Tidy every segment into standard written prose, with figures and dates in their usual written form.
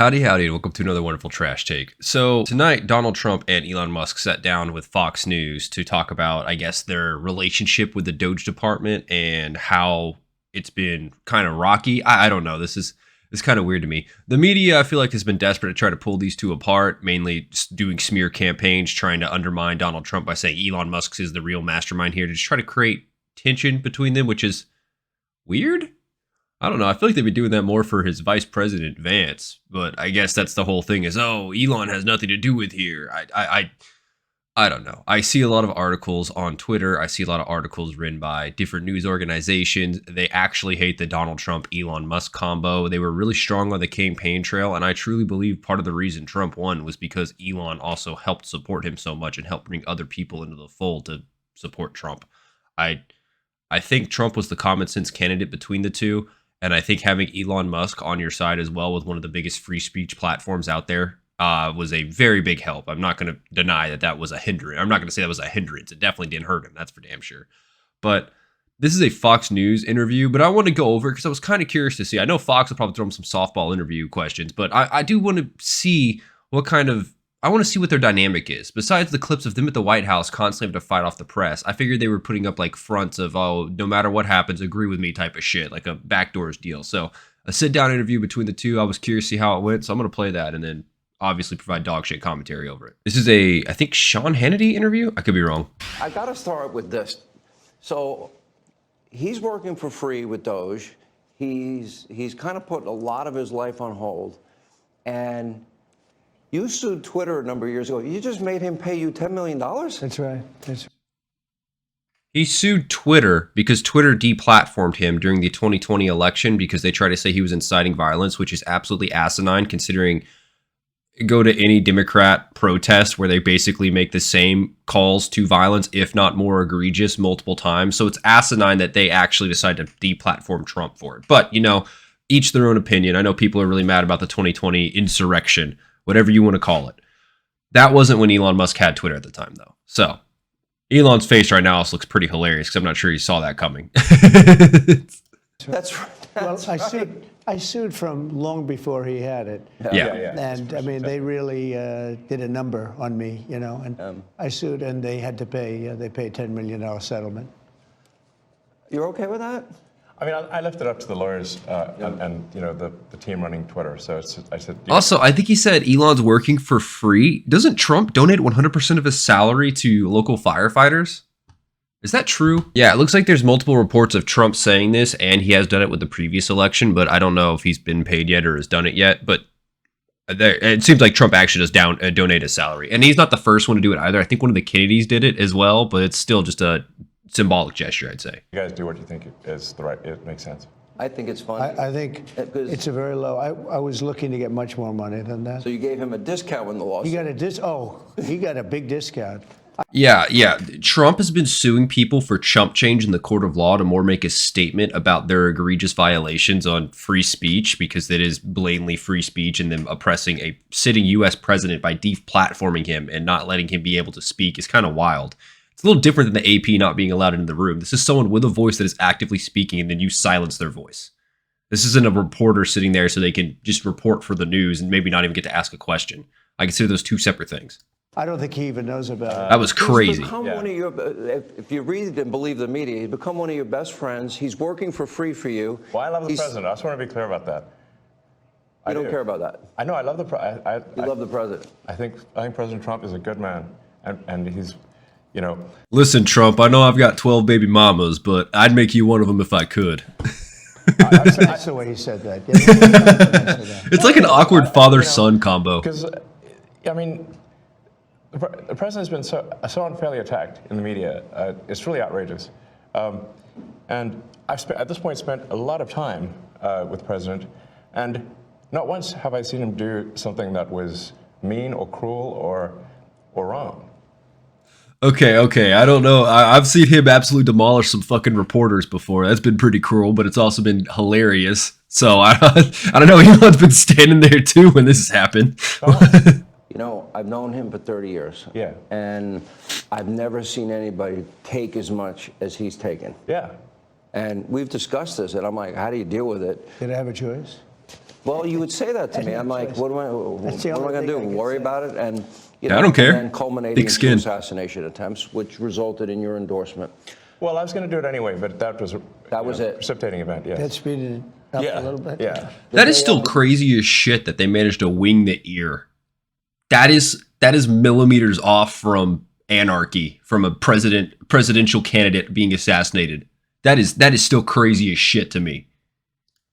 Howdy, howdy, and welcome to another wonderful trash take. So tonight, Donald Trump and Elon Musk sat down with Fox News to talk about, I guess, their relationship with the DOGE department and how it's been kind of rocky. I don't know. This is kind of weird to me. The media, I feel like, has been desperate to try to pull these two apart, mainly just doing smear campaigns, trying to undermine Donald Trump by saying Elon Musk is the real mastermind here, to just try to create tension between them, which is weird. I don't know. I feel like they've been doing that more for his vice president, Vance. But I guess that's the whole thing is, oh, Elon has nothing to do with here. I don't know. I see a lot of articles on Twitter. I see a lot of articles written by different news organizations. They actually hate the Donald Trump Elon Musk combo. They were really strong on the campaign trail. And I truly believe part of the reason Trump won was because Elon also helped support him so much and helped bring other people into the fold to support Trump. I think Trump was the common sense candidate between the two. And I think having Elon Musk on your side as well with one of the biggest free speech platforms out there was a very big help. I'm not going to deny that that was a hindrance. I'm not going to say that was a hindrance. It definitely didn't hurt him. That's for damn sure. But this is a Fox News interview, but I want to go over it because I was kind of curious to see. I know Fox will probably throw him some softball interview questions, but I do want to see I want to see what their dynamic is. Besides the clips of them at the White House constantly having to fight off the press, I figured they were putting up like fronts of, oh, no matter what happens, agree with me type of shit, like a backdoors deal. So a sit-down interview between the two. I was curious to see how it went, so I'm going to play that and then obviously provide dog shit commentary over it. This is I think, Sean Hannity interview? I could be wrong. I got to start with this. So he's working for free with DOGE. He's kind of put a lot of his life on hold. And you sued Twitter a number of years ago. You just made him pay you $10 million? That's right. He sued Twitter because Twitter deplatformed him during the 2020 election because they tried to say he was inciting violence, which is absolutely asinine considering go to any Democrat protest where they basically make the same calls to violence, if not more egregious, multiple times. So it's asinine that they actually decided to deplatform Trump for it. But, each their own opinion. I know people are really mad about the 2020 insurrection, whatever you want to call it. That wasn't when Elon Musk had Twitter at the time, though. So Elon's face right now also looks pretty hilarious because I'm not sure he saw that coming. That's right. Well, I sued from long before he had it. Yeah. And I mean, they really did a number on me, and I sued and they had to pay, they paid $10 million settlement. You're okay with that? I mean, I left it up to the lawyers and the team running Twitter. So I said. Also, I think he said Elon's working for free. Doesn't Trump donate 100% of his salary to local firefighters? Is that true? Yeah, it looks like there's multiple reports of Trump saying this, and he has done it with the previous election, but I don't know if he's been paid yet or has done it yet. But it seems like Trump actually does donate his salary. And he's not the first one to do it either. I think one of the Kennedys did it as well, but it's still just a symbolic gesture, I'd say. You guys do what you think is the right. It makes sense. I think it's funny. I think it's a very low. I was looking to get much more money than that. So you gave him a discount when the lawsuit. He got a big discount. Yeah. Trump has been suing people for chump change in the court of law to more make a statement about their egregious violations on free speech, because that is blatantly free speech, and them oppressing a sitting U.S. president by deplatforming him and not letting him be able to speak is kind of wild. It's a little different than the AP not being allowed into the room. This is someone with a voice that is actively speaking, and then you silence their voice. This isn't a reporter sitting there so they can just report for the news and maybe not even get to ask a question. I consider those two separate things. I don't think he even knows about it. That was crazy. He's become one of your, if you read and believe the media, he's become one of your best friends. He's working for free for you. Well, I love the president. I just want to be clear about that. You don't care about that. I know. I love the president. You love the president. I think President Trump is a good man, and he's, Listen, Trump, I know I've got 12 baby mamas, but I'd make you one of them if I could. That's the way he said that. Yeah. It's like an awkward father-son combo. Because, I mean, the president's been so unfairly attacked in the media. It's really outrageous. And I've at this point spent a lot of time with the president, and not once have I seen him do something that was mean or cruel or wrong. Okay, I don't know. I've seen him absolutely demolish some fucking reporters before. That's been pretty cruel, but it's also been hilarious. So I don't know. Elon's been standing there too when this has happened. I've known him for 30 years. Yeah. And I've never seen anybody take as much as he's taken. Yeah. And we've discussed this, and I'm like, how do you deal with it? Did I have a choice? Well, you would say that to me. I'm like, what am I going to do? Worry about it? And I don't care. And then culminating Thick skin. in two assassination attempts, which resulted in your endorsement. Well, I was going to do it anyway, but that was a precipitating event. Yes. That speeded it up a little bit. Yeah. That is still crazy as shit that they managed to wing the ear. That is millimeters off from anarchy, from a presidential candidate being assassinated. That is still crazy as shit to me.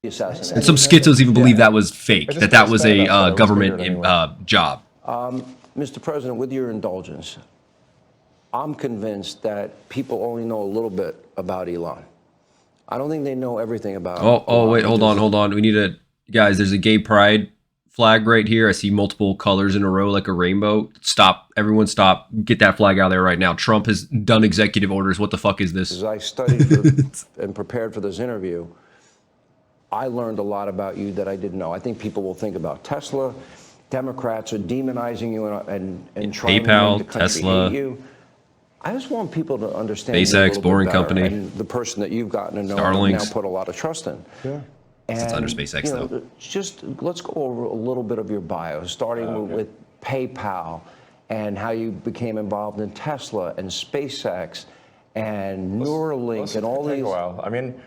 And some schizzos even believe that was fake, that was a government job. Mr. President, with your indulgence, I'm convinced that people only know a little bit about Elon. I don't think they know everything about Oh, wait, hold on. We need guys, there's a gay pride flag right here. I see multiple colors in a row like a rainbow. Stop, everyone stop. Get that flag out of there right now. Trump has done executive orders. What the fuck is this? As I studied and prepared for this interview, I learned a lot about you that I didn't know. I think people will think about Tesla. Democrats are demonizing you and trying PayPal, to make the country Tesla. hate you. I just want people to understand SpaceX, you a little boring bit better, company. and the person that you've gotten to know Starlinks. and now put a lot of trust in. Sure. It's under SpaceX, though. Just let's go over a little bit of your bio, starting with PayPal and how you became involved in Tesla and SpaceX and Neuralink and all these. A while. I mean,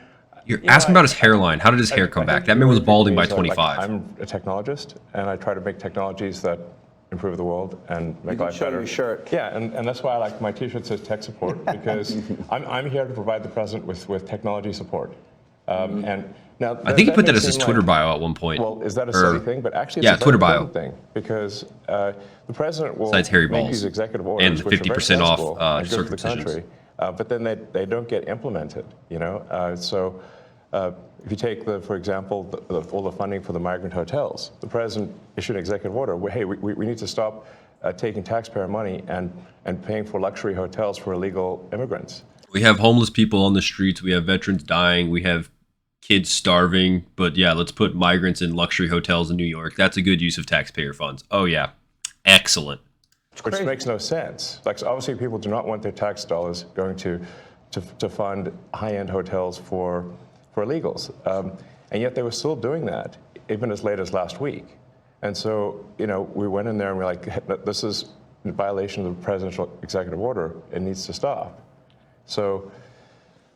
You're asking about his hairline. How did his hair come back? That man was balding by 25. I'm a technologist, and I try to make technologies that improve the world and make life show better. your shirt. Yeah, and that's why I like my T-shirt says tech support, because I'm here to provide the president with technology support. And now I think he put that may as his seem Twitter like, bio at one point. Well, is that a silly thing? But actually, yeah, it's a Twitter very bio. important thing, because the president will Besides Harry make Balls. these executive orders, And which are very 50% off, sensible and good for the circumcisions. country, but then they don't get implemented. If you take, for example, all the funding for the migrant hotels, the president issued an executive order. Hey, we need to stop taking taxpayer money and paying for luxury hotels for illegal immigrants. We have homeless people on the streets. We have veterans dying. We have kids starving. But yeah, let's put migrants in luxury hotels in New York. That's a good use of taxpayer funds. Oh, yeah. Excellent. Which makes no sense. Like, so obviously, people do not want their tax dollars going to fund high-end hotels for illegals. And yet they were still doing that, even as late as last week. And so, we went in there and we're like, this is in violation of the presidential executive order. It needs to stop. So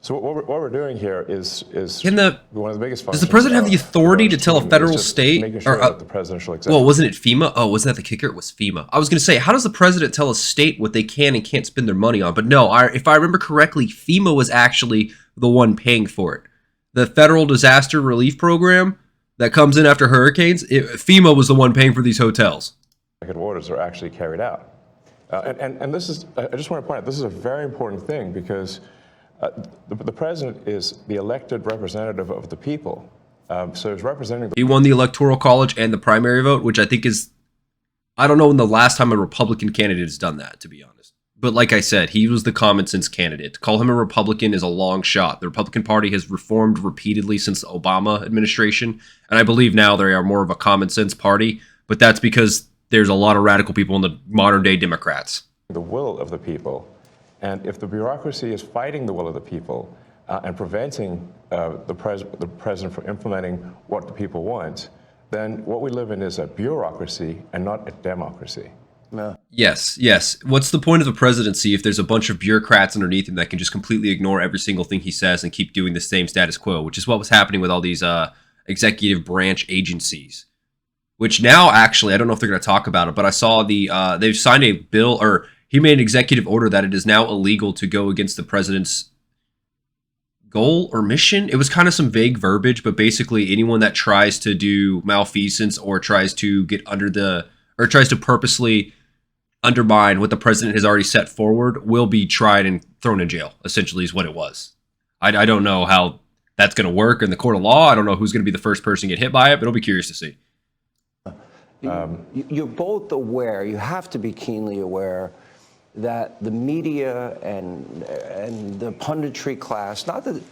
what we're doing here is one of the biggest functions. Does the president have the authority to tell a federal state? Making sure that the presidential executive. Well, wasn't it FEMA? Oh, wasn't that the kicker? It was FEMA. I was going to say, how does the president tell a state what they can and can't spend their money on? But no, if I remember correctly, FEMA was actually the one paying for it. The Federal Disaster Relief Program that comes in after hurricanes, FEMA was the one paying for these hotels. Executive orders are actually carried out. And this is, I just want to point out, this is a very important thing, because the president is the elected representative of the people. So he's representing the He won the Electoral College and the primary vote, which I think is, I don't know when the last time a Republican candidate has done that, to be honest. But like I said, he was the common sense candidate. To call him a Republican is a long shot. The Republican Party has reformed repeatedly since the Obama administration, and I believe now they are more of a common sense party, but that's because there's a lot of radical people in the modern day Democrats. the will of the people. And if the bureaucracy is fighting the will of the people and preventing the president from implementing what the people want, then what we live in is a bureaucracy and not a democracy. No. Yes. What's the point of the presidency if there's a bunch of bureaucrats underneath him that can just completely ignore every single thing he says and keep doing the same status quo, which is what was happening with all these executive branch agencies, which now actually, I don't know if they're going to talk about it, but I saw they've signed a bill, or he made an executive order that it is now illegal to go against the president's goal or mission. It was kind of some vague verbiage, but basically anyone that tries to do malfeasance or tries to get tries to purposely undermine what the president has already set forward will be tried and thrown in jail, essentially is what it was. I don't know how that's going to work in the court of law. I don't know who's going to be the first person to get hit by it, but it'll be curious to see. You're both aware, you have to be keenly aware, that the media and the punditry class, not that,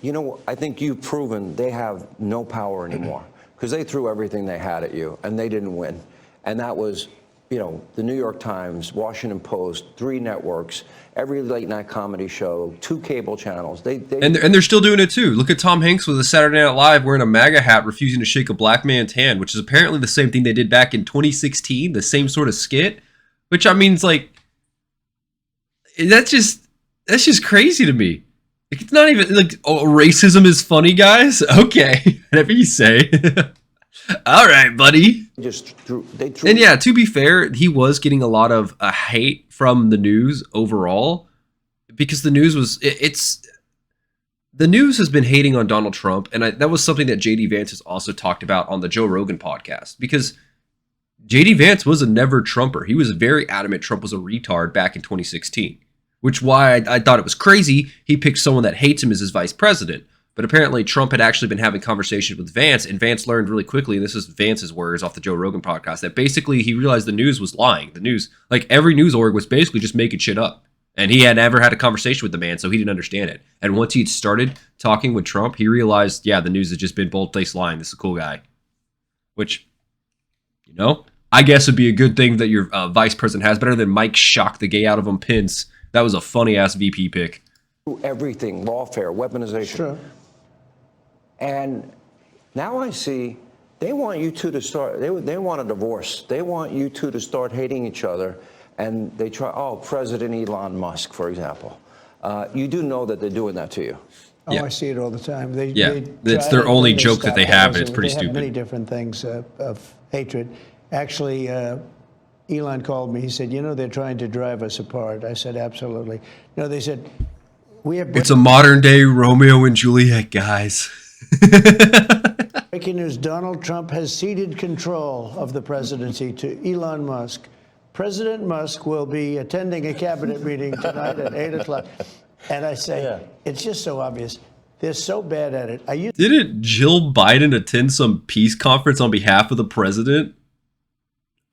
I think you've proven they have no power anymore, because they threw everything they had at you and they didn't win. And that was, the New York Times, Washington Post, 3 networks, every late night comedy show, 2 cable channels. And they're still doing it too. Look at Tom Hanks with a Saturday Night Live wearing a MAGA hat, refusing to shake a black man's hand, which is apparently the same thing they did back in 2016, the same sort of skit. Which I mean, it's like that's just crazy to me. Like, it's not even like, oh, racism is funny, guys. Okay, whatever you say. All right, buddy. And yeah, to be fair, he was getting a lot of hate from the news overall, because the news was the news has been hating on Donald Trump, and that was something that JD Vance has also talked about on the Joe Rogan podcast, because JD Vance was a never Trumper. He was very adamant Trump was a retard back in 2016, which why I thought it was crazy he picked someone that hates him as his vice president. But apparently Trump had actually been having conversations with Vance, and Vance learned really quickly, and this is Vance's words off the Joe Rogan podcast, that basically he realized the news was lying. The news, like every news org, was basically just making shit up. And he had never had a conversation with the man, so he didn't understand it. And once he started talking with Trump, he realized, yeah, the news has just been bold-faced lying. This is a cool guy. Which, I guess would be a good thing that your vice president has, better than Mike Shock the gay out of him Pence. That was a funny-ass VP pick. Everything, lawfare, weaponization. Sure. And now I see they want you two to start, they want a divorce. They want you two to start hating each other. And they try, President Elon Musk, for example. You do know that they're doing that to you. Oh, Yeah. I see it all the time. It's their only joke that they have, and it's pretty stupid. They have many different things of hatred. Actually, Elon called me. He said, they're trying to drive us apart. I said, absolutely. They said, we have... It's a modern-day Romeo and Juliet, guys. Breaking news, Donald Trump has ceded control of the presidency to Elon Musk. President Musk will be attending a cabinet meeting tonight at 8 o'clock. And I say, It's just so obvious. They're so bad at it. Didn't Jill Biden attend some peace conference on behalf of the president?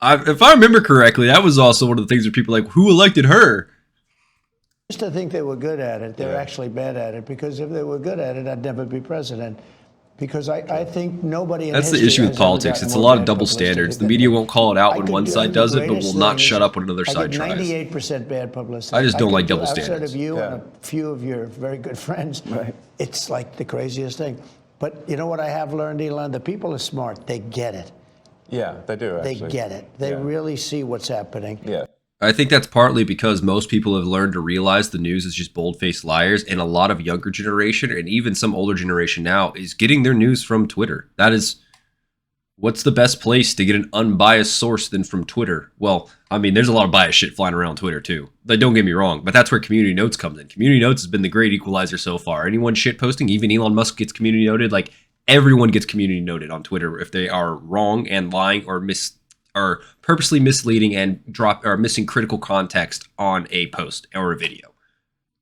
If I remember correctly, that was also one of the things where people are like, who elected her? I used to think they were good at it. They're actually bad at it, because if they were good at it, I'd never be president. Because I think nobody in That's the history issue with has ever politics. gotten It's a more lot of bad double publicity standards. The than media me. won't call it out when I one could- side the does it, but greatest will not thing shut is up when another side I tries. get 98% bad publicity. I just don't like could do double outside standards. of you and a few of your very good friends, it's like the craziest thing. But you know what I have learned, Elon? The people are smart. They get it. Yeah, they do, actually. They get it. They really see what's happening. Yeah. I think that's partly because most people have learned to realize the news is just bold-faced liars, and a lot of younger generation, and even some older generation now, is getting their news from Twitter. That is, what's the best place to get an unbiased source than from Twitter? Well, I mean, there's a lot of biased shit flying around Twitter too. Like, don't get me wrong, but that's where Community Notes comes in. Community Notes has been the great equalizer so far. Anyone shit posting, even Elon Musk gets community noted. Like, everyone gets community noted on Twitter if they are wrong and lying or purposely misleading and missing critical context on a post or a video.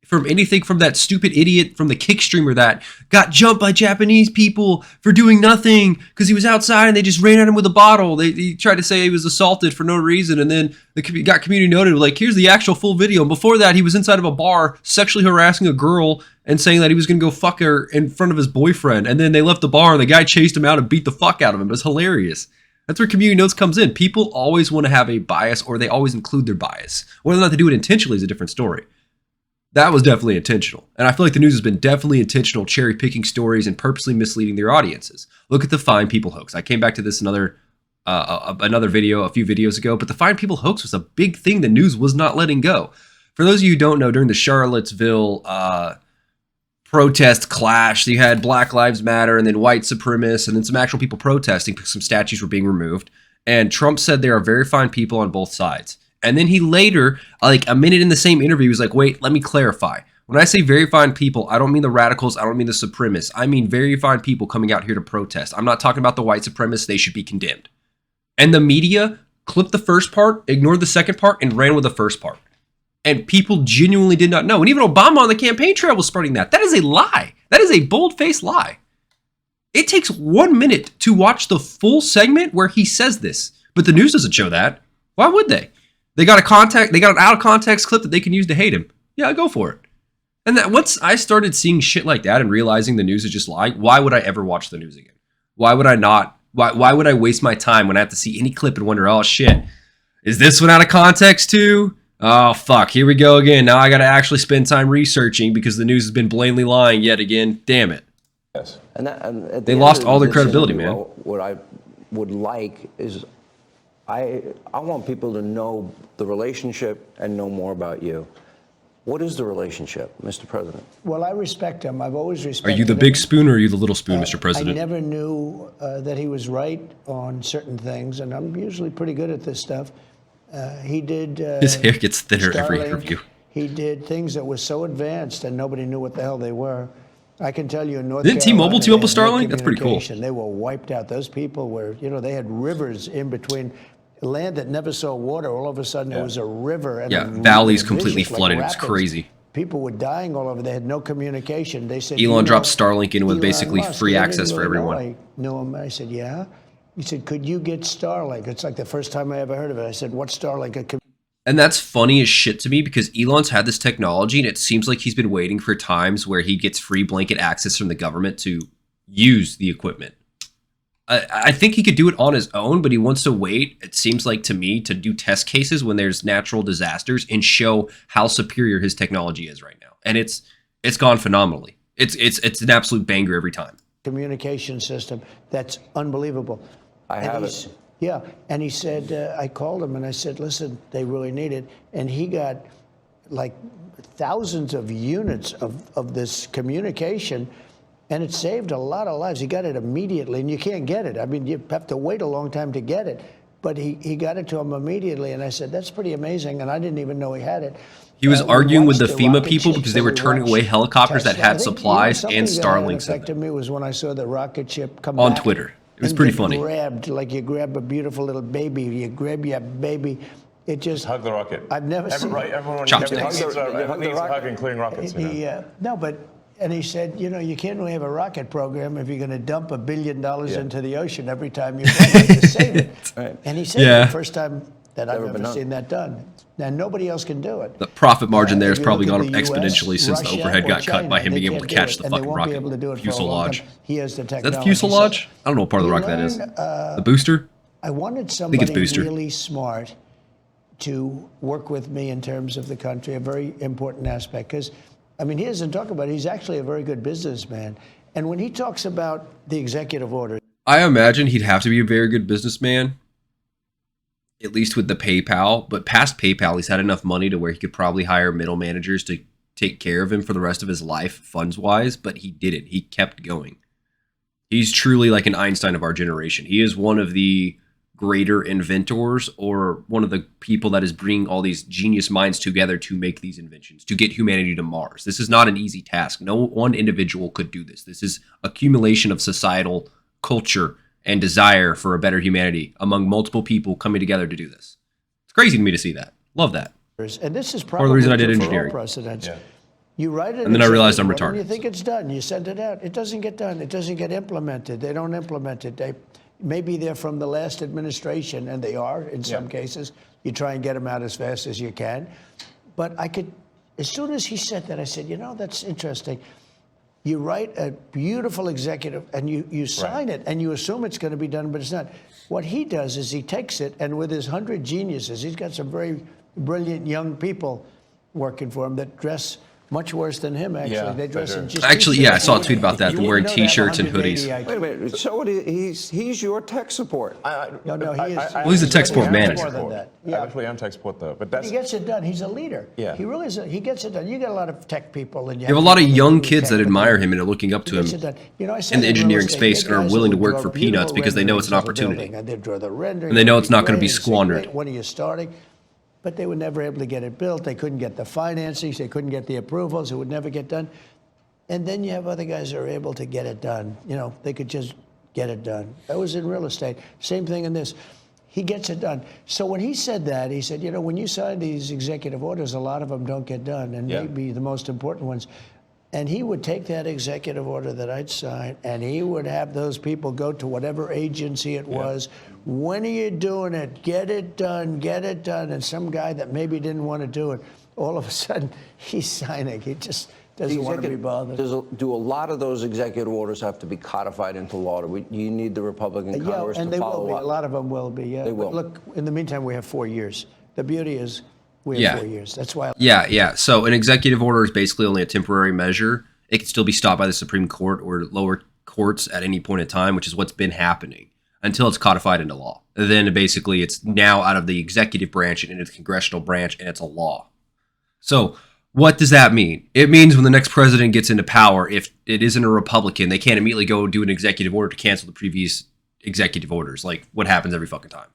From anything from that stupid idiot from the kick streamer that got jumped by Japanese people for doing nothing because he was outside and they just ran at him with a bottle. He tried to say he was assaulted for no reason, and then got community noted, like, here's the actual full video. And before that, he was inside of a bar sexually harassing a girl and saying that he was going to go fuck her in front of his boyfriend. And then they left the bar and the guy chased him out and beat the fuck out of him. It was hilarious. That's where Community Notes comes in. People always want to have a bias, or they always include their bias. Whether or not they do it intentionally is a different story. That was definitely intentional. And I feel like the news has been definitely intentional, cherry-picking stories and purposely misleading their audiences. Look at the Fine People hoax. I came back to this another video a few videos ago, but the Fine People hoax was a big thing the news was not letting go. For those of you who don't know, during the Charlottesville protest clash, you had Black Lives Matter and then white supremacists and then some actual people protesting because some statues were being removed. And Trump said there are very fine people on both sides. And then he later, like a minute in the same interview, was like, wait, let me clarify. When I say very fine people, I don't mean the radicals. I don't mean the supremacists. I mean very fine people coming out here to protest. I'm not talking about the white supremacists. They should be condemned. And the media clipped the first part, ignored the second part, and ran with the first part. And people genuinely did not know. And even Obama on the campaign trail was spreading that. That is a lie. That is a bold-faced lie. It takes 1 minute to watch the full segment where he says this. But the news doesn't show that. Why would they? They got an out-of-context clip that they can use to hate him. Yeah, go for it. And that once I started seeing shit like that and realizing the news is just lying, why would I ever watch the news again? Why would I not? Why would I waste my time when I have to see any clip and wonder, oh shit, Is this one out of context too? Oh, fuck. Here we go again. Now I got to actually spend time researching because the news has been blatantly lying yet again. Damn it. Yes. And at They the lost end all of their this credibility, interview, man. What I would like is I want people to know the relationship and know more about you. What is the relationship, Mr. President? Well, I respect him. I've always Are respected you the him. big spoon or are you the little spoon, Mr. I President? never knew that he was right on certain things, and I'm usually pretty good at this stuff. He did. His hair gets thinner every Starlink. interview. He did things that were so advanced, and nobody knew what the hell they were. I can tell you in North Didn't Carolina, T-Mobile team up with they had Starlink? That's pretty cool. communication. They were wiped out. Those people were, they had rivers in between. Land that never saw water, all of a sudden it was a river. And Yeah, a valleys river, completely vicious, like flooded. It was rapids. crazy. People were dying all over. They had no communication. They said, Elon dropped Starlink in with Elon basically Musk, free they didn't access for really know everyone. I knew him. I said, yeah. He said, could you get Starlink? It's like the first time I ever heard of it. I said, what's Starlink? And that's funny as shit to me because Elon's had this technology and it seems like he's been waiting for times where he gets free blanket access from the government to use the equipment. I think he could do it on his own, but he wants to wait, it seems like to me, to do test cases when there's natural disasters and show how superior his technology is right now. And it's gone phenomenally. It's an absolute banger every time. Communication system that's unbelievable. I have it. Yeah, and he said, I called him and I said, listen, they really need it. And he got like thousands of units of this communication, and it saved a lot of lives. He got it immediately, and you can't get it. I mean, you have to wait a long time to get it. But he got it to him immediately, and I said, that's pretty amazing, and I didn't even know he had it. He was We arguing with watched the FEMA rocket people ships because they were and we turning watched away helicopters that Tesla. I had think, supplies something and that Starlinks in affected them. me was when I saw the rocket ship come On back Twitter. It was and pretty get funny. Grabbed like you grab a beautiful little baby. You grab your baby. It just Hug the rocket. I've never seen. Right, everyone Chopsticks. needs Hug the a rocket. hug, including rockets. And he said, you can't really have a rocket program if you're going to dump $1 billion into the ocean every time you to save it. Right. And he said Yeah. the first time that I've Never been ever done. seen that done. Now nobody else can do it. The profit margin there has If you probably look gone at up the US, exponentially since the Russia, overhead or got cut China, by him they being able to can't do catch it, the and they fucking won't be rocket able to do it for a fuselage. long time. He has the Is technology. that the fuselage? I don't know what part of the rocket that is. The booster? I wanted it's somebody booster. really smart to work with me in terms of the country, a very important aspect. Because, I mean, he doesn't talk about it. He's actually a very good businessman. And when he talks about the executive order, I imagine he'd have to be a very good businessman, at least with the PayPal. But past PayPal, he's had enough money to where he could probably hire middle managers to take care of him for the rest of his life, funds-wise. But he didn't. He kept going. He's truly like an Einstein of our generation. He is one of the greater inventors, or one of the people that is bringing all these genius minds together to make these inventions, to get humanity to Mars. This is not an easy task. No one individual could do this. This is accumulation of societal culture and desire for a better humanity among multiple people coming together to do this. It's crazy to me to see that. Love that. and this is Part of the reason I did true for all engineering. presidents. Yeah. You write it, And then I realized I'm executive order, retarded. and you think it's done. You send it out. It doesn't get done. It doesn't get implemented. They don't implement it. Maybe they're from the last administration, and they are in some cases. You try and get them out as fast as you can. But as soon as he said that, I said, that's interesting. You write a beautiful executive, and you sign it, and you assume it's going to be done, but it's not. What he does is he takes it, and with his 100 geniuses, he's got some very brilliant young people working for him that dress much worse than him, actually. Yeah, they dress in just Actually, yeah, I saw a t-shirts. tweet about that. You They're wearing know they have t-shirts and 180 hoodies. IQ. Wait a minute. So he's your tech support. No, he is. Well, he's a tech support manager. More than that. I Yeah. actually am tech support though, but He that's gets it done. He's a leader. Yeah. He really is. He gets it done. You got a lot of tech people, and You have a lot of people young do kids tech, that but admire him and are looking up to he gets him it done. I said in the real engineering estate, space they and are guys willing to will work draw for peanuts beautiful because they know it's an renderings of a opportunity. building, and they draw the rendering. And they know it'll it's not gonna be great, it's squandered. great. When are you starting? But they were never able to get it built. They couldn't get the financing. They couldn't get the approvals. It would never get done. And then you have other guys that are able to get it done. They could just get it done. That was in real estate. Same thing in this. He gets it done. So when he said that, he said, when you sign these executive orders, a lot of them don't get done, and maybe the most important ones. And he would take that executive order that I'd sign, and he would have those people go to whatever agency it was. When are you doing it? Get it done, get it done. And some guy that maybe didn't want to do it, all of a sudden, he's signing. doesn't want to be bothered. Do a lot of those executive orders have to be codified into law? You need the Republican Congress and to they will follow be. up? A lot of them will be. Yeah. They will. But look, in the meantime, we have 4 years. The beauty is we have 4 years. That's why. Yeah. So an executive order is basically only a temporary measure. It can still be stopped by the Supreme Court or lower courts at any point in time, which is what's been happening until it's codified into law. And then basically it's now out of the executive branch and into the congressional branch, and it's a law. So what does that mean? It means when the next president gets into power, if it isn't a Republican, they can't immediately go do an executive order to cancel the previous executive orders, like what happens every fucking time.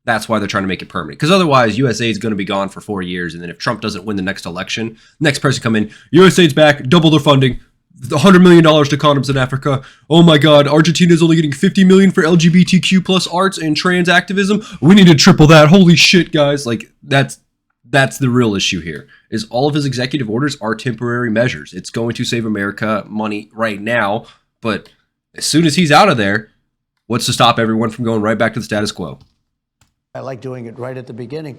That's why they're trying to make it permanent. Because otherwise, USA is going to be gone for 4 years. And then if Trump doesn't win the next election, next person come in, USA's back, double their funding, $100 million to condoms in Africa. Oh my God, Argentina's only getting $50 million for LGBTQ plus arts and trans activism. We need to triple that. Holy shit, guys. Like, that's the real issue here, is all of his executive orders are temporary measures. It's going to save America money right now. But as soon as he's out of there, what's to stop everyone from going right back to the status quo? I like doing it right at the beginning,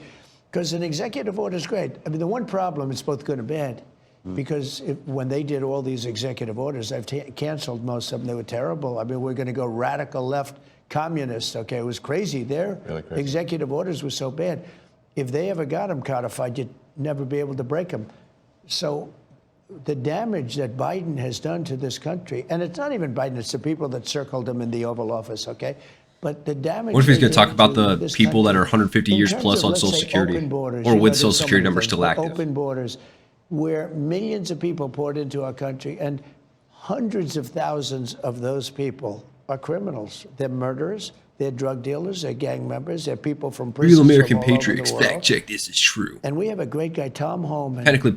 because an executive order is great. I mean, the one problem, it's both good and bad, because when they did all these executive orders, I've canceled most of them. They were terrible. I mean, we're going to go radical left communist. Okay, it was crazy. Their executive orders were so bad. If they ever got them codified, you'd never be able to break them. So the damage that Biden has done to this country, and it's not even Biden, it's the people that circled him in the Oval Office, okay? But the damage. What if he's going to talk about the people that are 150 years plus on Social Security, or with Social Security numbers still active? Open borders, where millions of people poured into our country, and hundreds of thousands of those people are criminals. They're murderers, they're drug dealers, they're gang members, they're people from prisons. Real American from all over patriots, the world. fact check this is true. And we have a great guy, Tom Homan. Technically,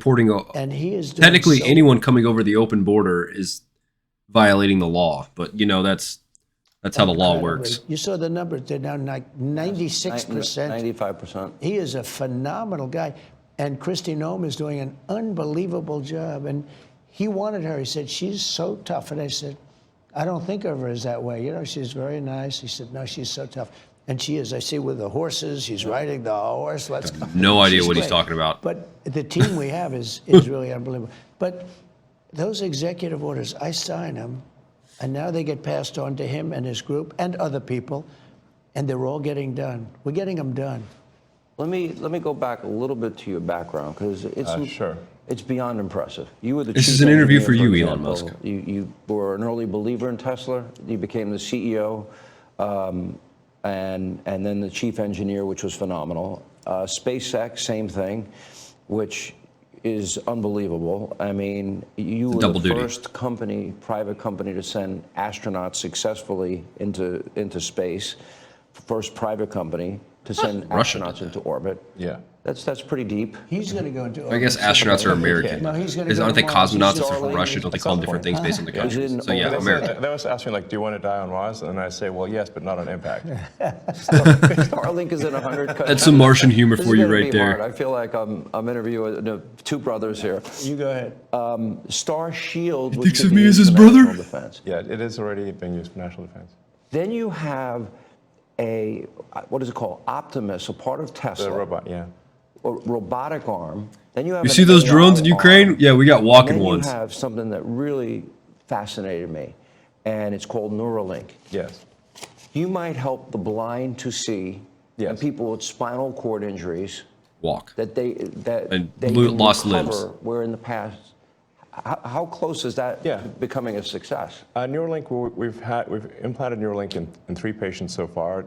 and he is doing technically so anyone coming over the open border is violating the law. But you know that's how the law works. You saw the numbers; they're now like 96%, 95%. He is a phenomenal guy, and Kristi Noem is doing an unbelievable job. And he wanted her. He said she's so tough, and I said, I don't think of her as that way. You know, she's very nice. He said, no, she's so tough. And she is. I see with the horses, she's riding the horse. Let's go. No idea She's what he's great. talking about. But the team we have is really unbelievable. But those executive orders, I sign them, and now they get passed on to him and his group and other people, and they're all getting done. We're getting them done. Let me go back a little bit to your background, because it's beyond impressive. You were the This chief is an interview engineer, for you, example. Elon Musk. You were an early believer in Tesla. You became the CEO, and then the chief engineer, which was phenomenal. SpaceX, same thing, which is unbelievable. I mean, you were the first private company to send astronauts successfully into space. First private company to send astronauts into orbit. Yeah. That's pretty deep. He's going to go into orbit. I guess astronauts are American. No, he's going to go Aren't they to Mars. cosmonauts if they're from Russia? Don't they call them different things based on the country? So yeah, American. They always ask me, like, do you want to die on Mars? And I say, well, yes, but not on impact. Starlink is at 100. That's some Martian humor This for is you gonna right be there. hard. I feel like I'm interviewing two brothers here. You go ahead. Star Shield. He thinks of me as his brother? Defense. Yeah, it is already being used for national defense. Then you have what is it called? Optimus, a part of Tesla. The robot, yeah. A robotic arm. Then you have. You see those drones in Ukraine? Yeah, we got walking ones. You have something that really fascinated me, and it's called Neuralink. Yes. You might help the blind to see, and people with spinal cord injuries walk. That they and can lost recover, limbs. where in the past. How close is that becoming a success? Neuralink, we've implanted Neuralink in 3 patients so far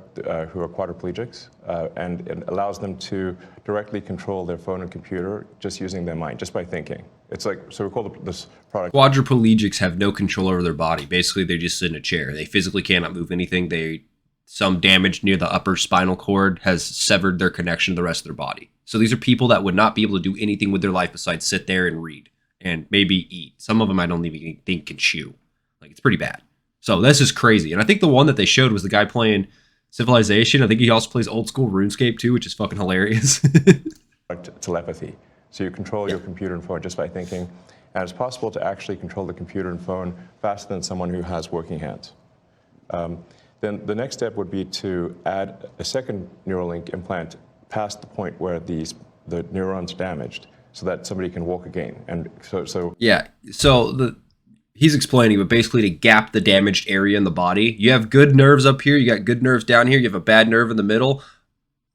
who are quadriplegics, and it allows them to directly control their phone and computer just using their mind, just by thinking. It's like, so we call this product. Quadriplegics have no control over their body. Basically, they just sit in a chair. They physically cannot move anything. Some damage near the upper spinal cord has severed their connection to the rest of their body. So these are people that would not be able to do anything with their life besides sit there and read. And maybe eat. Some of them I don't even think can chew. Like, it's pretty bad. So this is crazy. And I think the one that they showed was the guy playing Civilization. I think he also plays old school RuneScape too, which is fucking hilarious. Telepathy. So you control your computer and phone just by thinking. And it's possible to actually control the computer and phone faster than someone who has working hands. Then the next step would be to add a second Neuralink implant past the point where the neuron's damaged. so that somebody can walk again. And so Yeah. So he's explaining, but basically to gap the damaged area in the body. You have good nerves up here. You got good nerves down here. You have a bad nerve in the middle.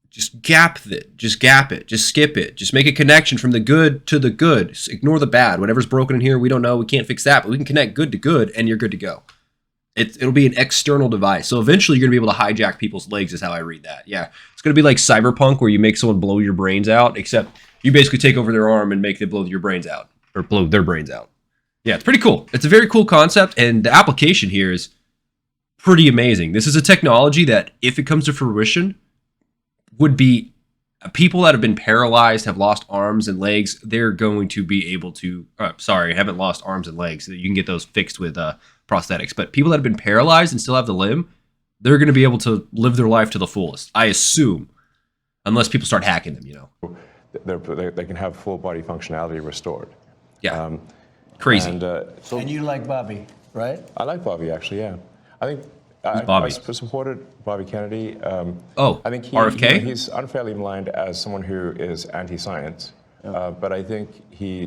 Just gap it. Just gap it. Just skip it. Just make a connection from the good to the good. Just ignore the bad. Whatever's broken in here, we don't know. We can't fix that, but we can connect good to good, and you're good to go. It'll be an external device. So eventually you're going to be able to hijack people's legs is how I read that. Yeah. It's going to be like Cyberpunk where you make someone blow your brains out, except you basically take over their arm and make them blow your brains out. Or blow their brains out. Yeah, it's pretty cool. It's a very cool concept, and the application here is pretty amazing. This is a technology that, if it comes to fruition, would be people that have been paralyzed, have lost arms and legs. They're going to be able to, haven't lost arms and legs. You can get those fixed with prosthetics. But people that have been paralyzed and still have the limb, they're going to be able to live their life to the fullest, I assume, unless people start hacking them, you know. they can have full body functionality restored. Yeah, crazy. And you like Bobby, right? I like Bobby, actually, yeah. I think Bobby? I supported Bobby Kennedy. I think RFK? He's unfairly maligned as someone who is anti-science, but I think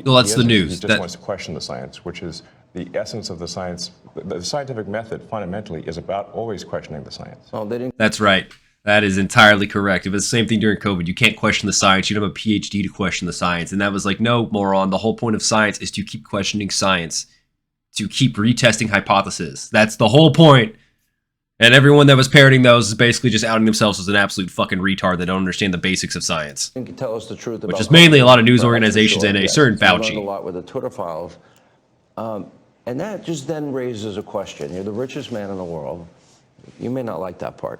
Well, that's the news. He just wants to question the science, which is the essence of the science. The scientific method fundamentally is about always questioning the science. Oh, they didn't. That's right. That is entirely correct. It was the same thing during COVID. You can't question the science. You don't have a PhD to question the science. And that was like, no, moron. The whole point of science is to keep questioning science, to keep retesting hypotheses. That's the whole point. And everyone that was parroting those is basically just outing themselves as an absolute fucking retard that don't understand the basics of science. Can tell us the truth about, which is mainly a lot of news but organizations and a certain I learned Fauci. a lot with the Twitter files, and that just then raises a question. You're the richest man in the world. You may not like that part.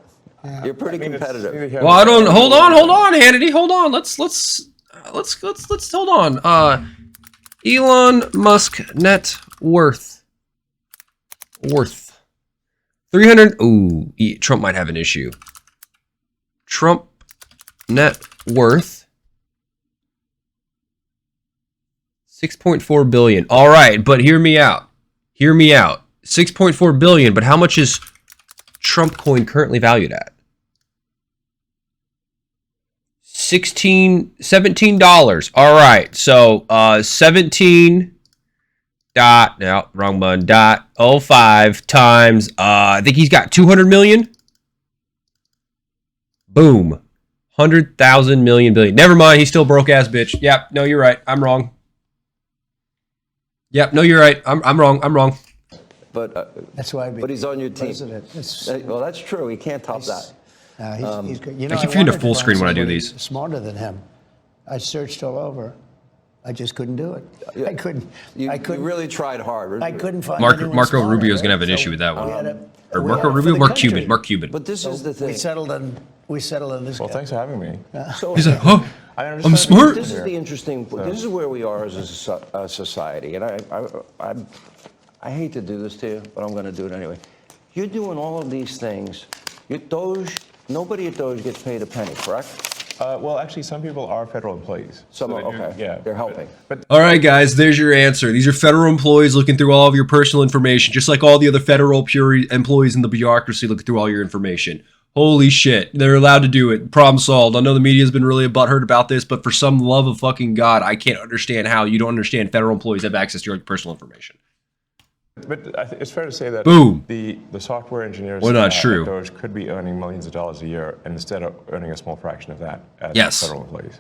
You're pretty competitive. Well, I don't. Hold on, Hannity. Hold on. Let's hold on. Elon Musk net worth 300. Ooh, Trump might have an issue. Trump net worth 6.4 billion. All right, but hear me out. 6.4 billion, but how much is Trump coin currently valued at? $17. All right, so 17 dot, no, wrong button, dot 05 times I think he's got 200 million. Boom. 100,000 million billion. Never mind, he's still broke ass bitch. Yep, no, you're right. I'm wrong. Yep, no, you're right. I'm wrong. But That's why. But he's on your team. Well, that's true. He can't top that. He's good. You know, I keep I forgetting to wanted full find screen when I do somebody these. Smarter than him. I searched all over. I just couldn't do it. I couldn't. You really tried hard. I couldn't find anyone Marco smarter, Rubio's right? gonna have an So issue with that one. we had Or we Marco had it for Rubio, the Mark country. Cuban, Mark Cuban. But this is the thing. We settled on this Well, guy. thanks for having me. So, He's like, huh? I I'm understand. smart. This is the interesting. This is where we are as a society, and I hate to do this to you, but I'm going to do it anyway. You're doing all of these things. DOGE. Nobody at DOGE gets paid a penny, correct? Well, actually, some people are federal employees. Some are, okay. Yeah, They're helping. But All right, guys, there's your answer. These are federal employees looking through all of your personal information, just like all the other federal employees in the bureaucracy looking through all your information. Holy shit, they're allowed to do it. Problem solved. I know the media's been really butthurt about this, but for some love of fucking God, I can't understand how you don't understand federal employees have access to your personal information. it's fair to say that Boom. the software engineers Well, not at true. DOGE could be earning millions of dollars a year, and instead of earning a small fraction of that as Yes. federal employees.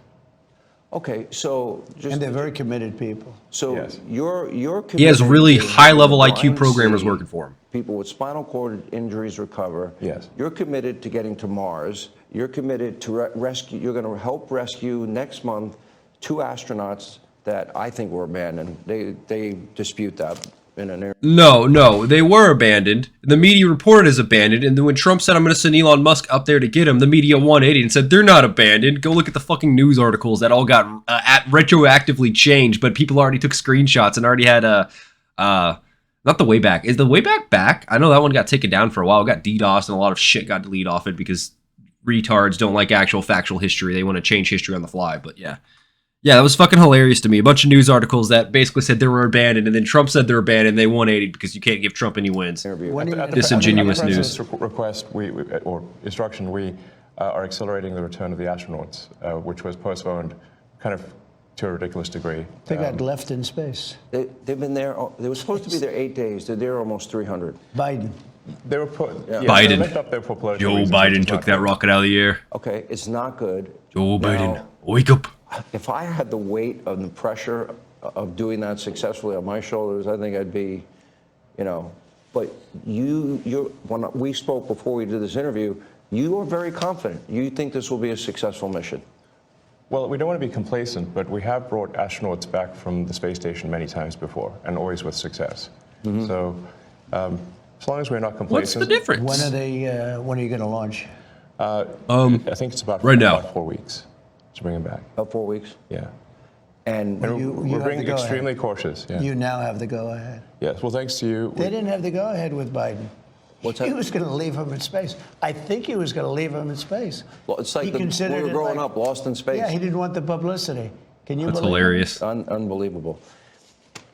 Okay, so just And they're very committed people. so Yes. you're He has committed really to high-level blind IQ programmers see working for him. People with spinal cord injuries recover. Yes. You're committed to getting to Mars. You're committed to rescue. You're going to help rescue next month 2 astronauts that I think were abandoned. They dispute that in an area. No, they were abandoned. The media reported as abandoned, and then when Trump said, I'm going to send Elon Musk up there to get him, the media 180 and said, they're not abandoned. Go look at the fucking news articles that all got retroactively changed, but people already took screenshots and already had not the Wayback. Is the Wayback back? I know that one got taken down for a while. It got DDoS and a lot of shit got deleted off it because retards don't like actual factual history. They want to change history on the fly, but yeah. Yeah, that was fucking hilarious to me. A bunch of news articles that basically said they were abandoned, and then Trump said they're abandoned. They 180 because you can't give Trump any wins. Disingenuous At the news. president's request, or instruction, we are accelerating the return of the astronauts, which was postponed kind of to a ridiculous degree. They got left in space. They've been there. They were supposed to be there 8 days. They're there almost 300. Biden. They were put. Yeah. Biden. They left up there for political Joe reasons, which Biden is took not that good. rocket out of the air. Okay, it's not good. Joe Biden, Now, wake up. if I had the weight of the pressure of doing that successfully on my shoulders, I think I'd be, But when we spoke before we did this interview, you are very confident. You think this will be a successful mission. Well, we don't want to be complacent, but we have brought astronauts back from the space station many times before, and always with success. So, as long as we're not What's complacent. the difference? When are you going to launch? I think it's about Right now. about 4 weeks to bring them back. About 4 weeks. Yeah. And And You we're have being the go-ahead. extremely cautious. Yeah. You now have the go-ahead. Yes. Well, thanks to you. They didn't have the go-ahead with Biden. What's He that? was going to leave him in space. I think he was going to leave him in space. Well, it's He like we considered were it growing like- up, lost in space. Yeah, he didn't want the publicity. Can you That's believe it? hilarious. Unbelievable.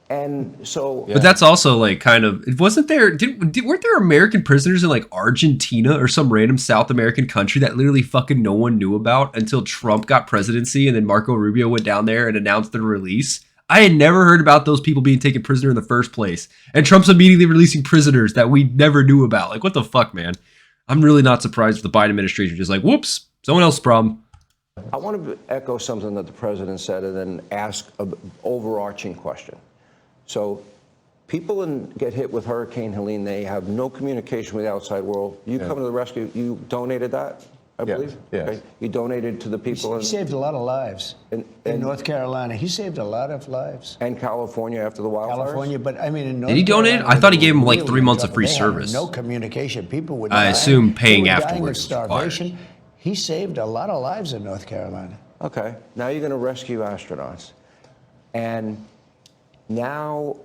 And so, But that's also like kind of, wasn't there, weren't there American prisoners in like Argentina or some random South American country that literally fucking no one knew about until Trump got presidency and then Marco Rubio went down there and announced their release? I had never heard about those people being taken prisoner in the first place. And Trump's immediately releasing prisoners that we never knew about. Like, what the fuck, man? I'm really not surprised with the Biden administration just like, whoops, someone else's problem. I want to echo something that the president said and then ask an overarching question. So people get hit with Hurricane Helene. They have no communication with the outside world. You come to the rescue. You donated that, I Yes, believe? yes. Okay. You donated to the people He saved a lot of lives in North Carolina. He saved a lot of lives. and California after the wildfires? California, but I mean, in North Did he donate? Carolina, I thought he they gave him were like really 3 in months of trouble. free They had service. no communication. People would. I die. assume paying They were dying of afterwards was required. starvation. He saved a lot of lives in North Carolina. Okay. Now you're going to rescue astronauts. And now,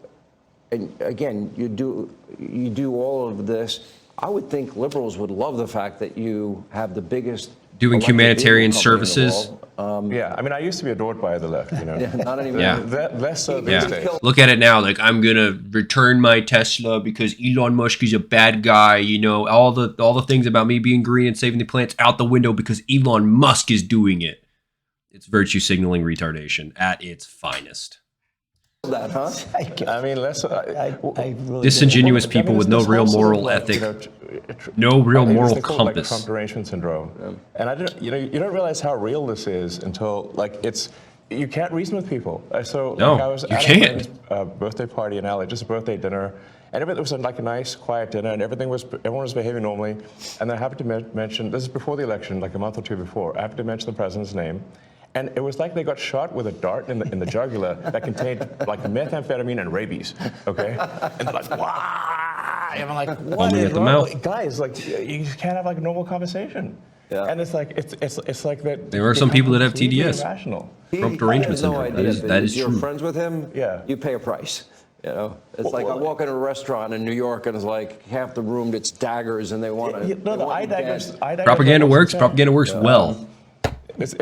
and again, you do all of this. I would think liberals would love the fact that you have the biggest Doing electric humanitarian vehicle company in the services. world. Yeah. I mean, I used to be adored by the left. Not anymore. Yeah. Less so Yeah. these days. Look at it now. Like, I'm gonna return my Tesla because Elon Musk is a bad guy. You know, all the things about me being green and saving the plants out the window because Elon Musk is doing it. It's virtue signaling retardation at its finest. That, huh? I mean, less. I really Disingenuous I mean, people with no this real whole moral sort of, ethic, no real I think moral they call it, like, compass. Trump derangement syndrome. And I don't, you don't realize how real this is until you can't reason with people. So No, I was you at can't. a friend's birthday party in LA, just a birthday dinner, and it was like a nice, quiet dinner, and everyone was behaving normally. And I happened to mention, this is before the election, like a month or two before, I happened to mention the president's name. And it was like they got shot with a dart in the jugular that contained like methamphetamine and rabies. Okay, and they're like, "Wow!" And I'm like, "What Only is at the wrong mouth. with- guys? Like, you can't have like a normal conversation." Yeah. And it's like it's like that. There are some they people that have completely TDS. Irrational. Trump He derangement has no syndrome. idea, That is if you're true. friends with him, Yeah. you pay a price. It's like I walk in a restaurant in New York and it's like half the room it's daggers and they want to. No, the eye daggers. Propaganda works. Propaganda works well. It's-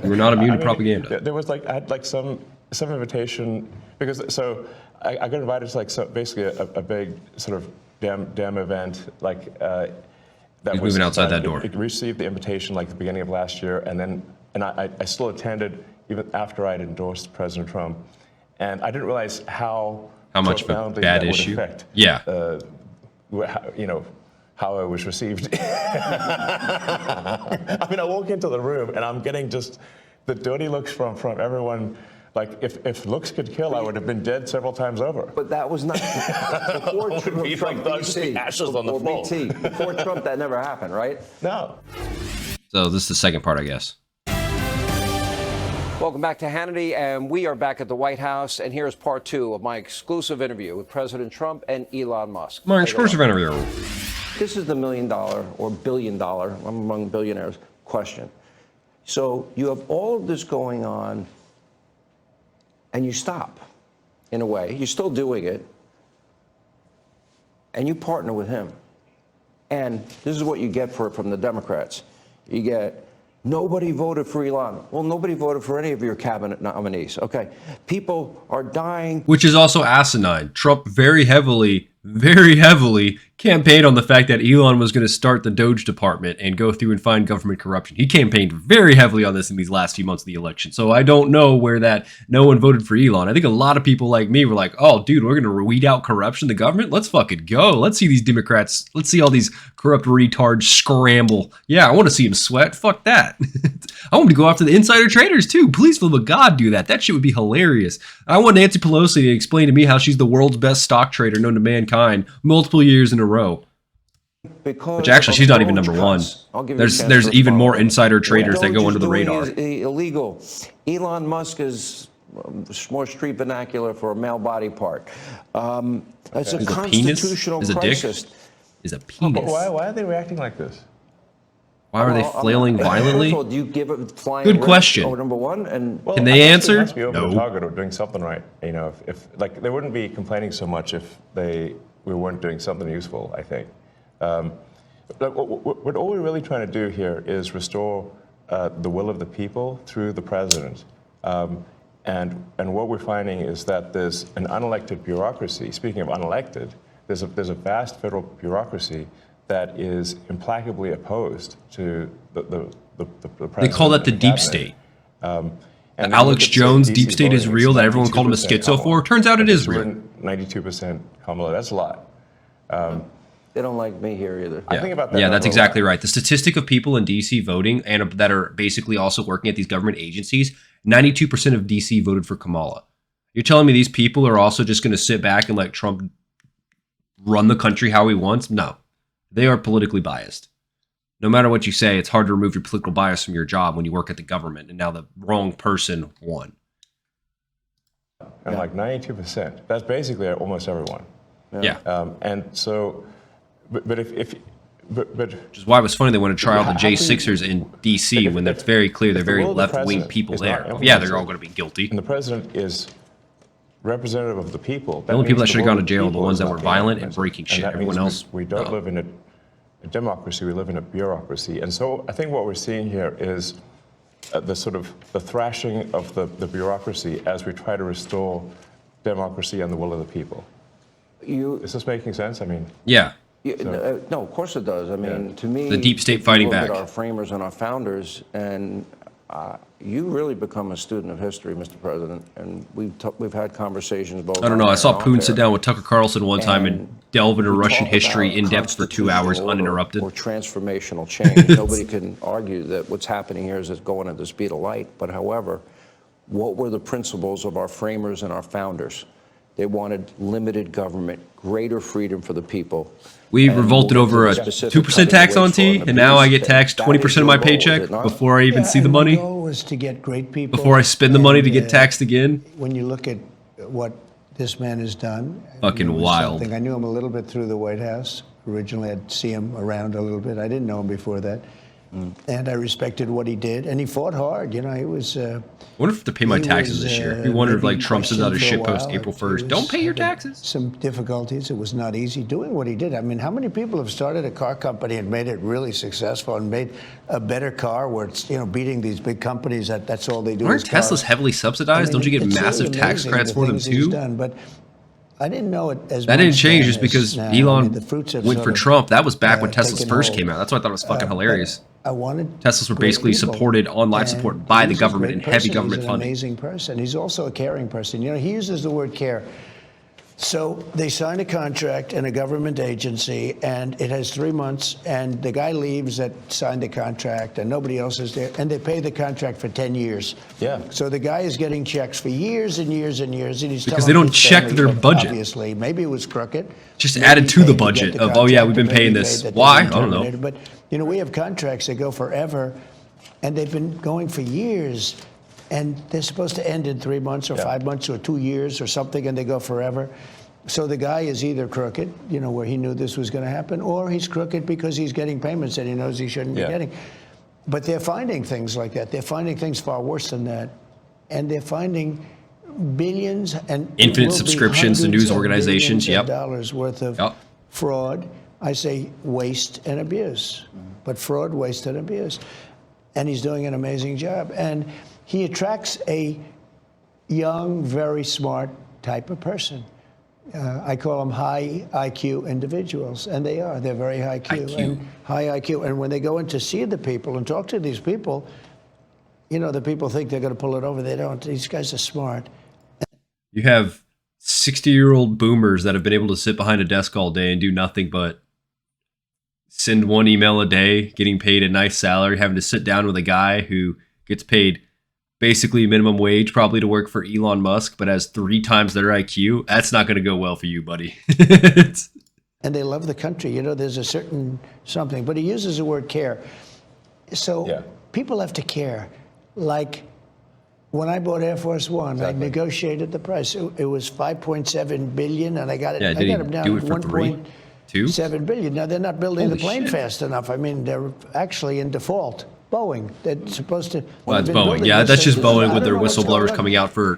We're not immune I to mean, propaganda. There was like I had like some invitation because I got invited to like basically a big sort of damn event like that He's was moving outside that it- door. It received the invitation like the beginning of last year, and I still attended even after I had endorsed President Trump, and I didn't realize how much of a profoundly bad that would issue. affect, Yeah. How I was received. I mean, I walk into the room and I'm getting just the dirty looks from everyone. Like, if looks could kill, I would have been dead several times over. But that was not before Trump. be like those BT, ashes on the before floor. BT. Before Trump, that never happened, right? No. So this is the second part, I guess. Welcome back to Hannity, and we are back at the White House, and here's part two of my exclusive interview with President Trump and Elon Musk. My exclusive interview. This is the $1 million or $1 billion, I'm among billionaires, question. So you have all of this going on, and you stop, in a way. You're still doing it, and you partner with him. And this is what you get from the Democrats. You get, nobody voted for Elon. Well, nobody voted for any of your cabinet nominees. Okay, people are dying. Which is also asinine. Trump very heavily campaigned on the fact that Elon was going to start the DOGE department and go through and find government corruption. He campaigned very heavily on this in these last few months of the election. So I don't know where that no one voted for Elon. I think a lot of people like me were like, oh, dude, we're going to weed out corruption in the government? Let's fucking go. Let's see these Democrats. Let's see all these corrupt retards scramble. Yeah, I want to see them sweat. Fuck that. I want to go after the insider traders too. Please, for the God, do that. That shit would be hilarious. I want Nancy Pelosi to explain to me how she's the world's best stock trader known to mankind multiple years in a row. Which actually, she's not even number one. There's even more insider traders that go under the radar. Is illegal. Elon Musk is more street vernacular for a male body part. It's a constitutional crisis. Is a penis. Why are they reacting like this? Why are they flailing violently? Do you give it flying Good question. Oh, number one, and can they answer? They must be over the target or doing something right. You know, if like they wouldn't be complaining so much if we weren't doing something useful. I think. What all we're really trying to do here is restore the will of the people through the president. And what we're finding is that there's an unelected bureaucracy. Speaking of unelected, there's a vast federal bureaucracy that is implacably opposed to the president. They call that the deep state. And Alex Jones, deep state is real, that everyone called him a schizo for. Turns out it is real. 92% Kamala, that's a lot. they don't like me here either. Yeah. I think about that. Yeah, that's exactly right. The statistic of people in DC voting and that are basically also working at these government agencies, 92% of DC voted for Kamala. You're telling me these people are also just going to sit back and let Trump run the country how he wants? No. They are politically biased. No matter what you say, it's hard to remove your political bias from your job when you work at the government, and now the wrong person won. And like 92%. That's basically almost everyone. Yeah. And so, but which is why it was funny they want to try all the J6ers in D.C. when it's very clear they're very left-wing people there. Yeah, they're all going to be guilty. And the president is representative of the people. The only people that should have gone to jail are the ones that were violent and breaking shit. Everyone else, we don't live in a democracy. We live in a bureaucracy. And so I think what we're seeing here is the sort of the thrashing of the bureaucracy as we try to restore democracy and the will of the people. Is this making sense? I mean, yeah. No, of course it does. I mean, to me, the deep state fighting look back. At our framers and our founders, and you really become a student of history, Mr. President. And we've had conversations both. I don't know. I saw Poon sit down with Tucker Carlson one time and delve into Russian history in depth for 2 hours, uninterrupted. Or transformational change. Nobody can argue that what's happening here is it's going at the speed of light. But however, what were the principles of our framers and our founders? They wanted limited government, greater freedom for the people. We revolted over a 2% tax on tea, and now I get taxed 20% of my paycheck before I even see the money. The goal was to get great people. Before I spend the money to get taxed again. When you look at what this man has done. Fucking wild. I knew him a little bit through the White House. Originally, I'd see him around a little bit. I didn't know him before that. And I respected what he did. And he fought hard. You know, he was... I wonder if to pay my taxes this year. We wondered if like Trump sends out a shit post April 1st. Don't pay your taxes. Some difficulties. It was not easy doing what he did. I mean, how many people have started a car company and made it really successful and made a better car where it's, you know, beating these big companies that's all they do. Aren't Teslas heavily subsidized? Don't you get massive tax credits for them too? But I didn't know it as that much didn't change just because now. Elon the fruits have went sort for of, Trump. That was back when Teslas first hold. came out. That's why I thought it was fucking hilarious. I wanted Teslas were great basically people. supported on life support by the He's a government great and heavy person. government He's an funding. Amazing person. He's also a caring person. You know, he uses the word care. So they signed a contract in a government agency, and it has 3 months, and the guy leaves that signed the contract, and nobody else is there, and they pay the contract for 10 years. Yeah. So the guy is getting checks for years and years and years, and he's Because telling they don't his check family, their look, budget. Obviously, maybe it was crooked. Just Maybe added to he the paid get budget the of, oh yeah, we've been contract, paying maybe this. paid that they Why? I didn't don't know. terminate it. But, you know, we have contracts that go forever, and they've been going for years, and they're supposed to end in 3 months or 5 months or 2 years or something, and they go forever. So the guy is either crooked, you know, where he knew this was going to happen, or he's crooked because he's getting payments that he knows he shouldn't be getting. But they're finding things like that. They're finding things far worse than that. And they're finding billions and infinite subscriptions to news organizations. Yep. Dollars worth of fraud. I say waste and abuse, but fraud, waste, and abuse. And he's doing an amazing job. And he attracts a young, very smart type of person. I call them high IQ individuals, and they are. They're very high IQ. And high IQ. And when they go in to see the people and talk to these people, you know, the people think they're going to pull it over. They don't. These guys are smart. You have 60-year-old boomers that have been able to sit behind a desk all day and do nothing but send one email a day, getting paid a nice salary, having to sit down with a guy who gets paid basically minimum wage probably to work for Elon Musk, but has 3 times their IQ. That's not going to go well for you, buddy. And they love the country. You know, there's a certain something, but he uses the word care. So people have to care. Like when I bought Air Force One, I negotiated the price. It was $5.7 billion, and I got it. Yeah, I got them down to $1.7 billion. Now they're not building the plane fast enough. I mean, they're actually in default. Boeing, they're supposed to. Well, that's Boeing. Yeah, that's just Boeing with their whistleblowers coming out for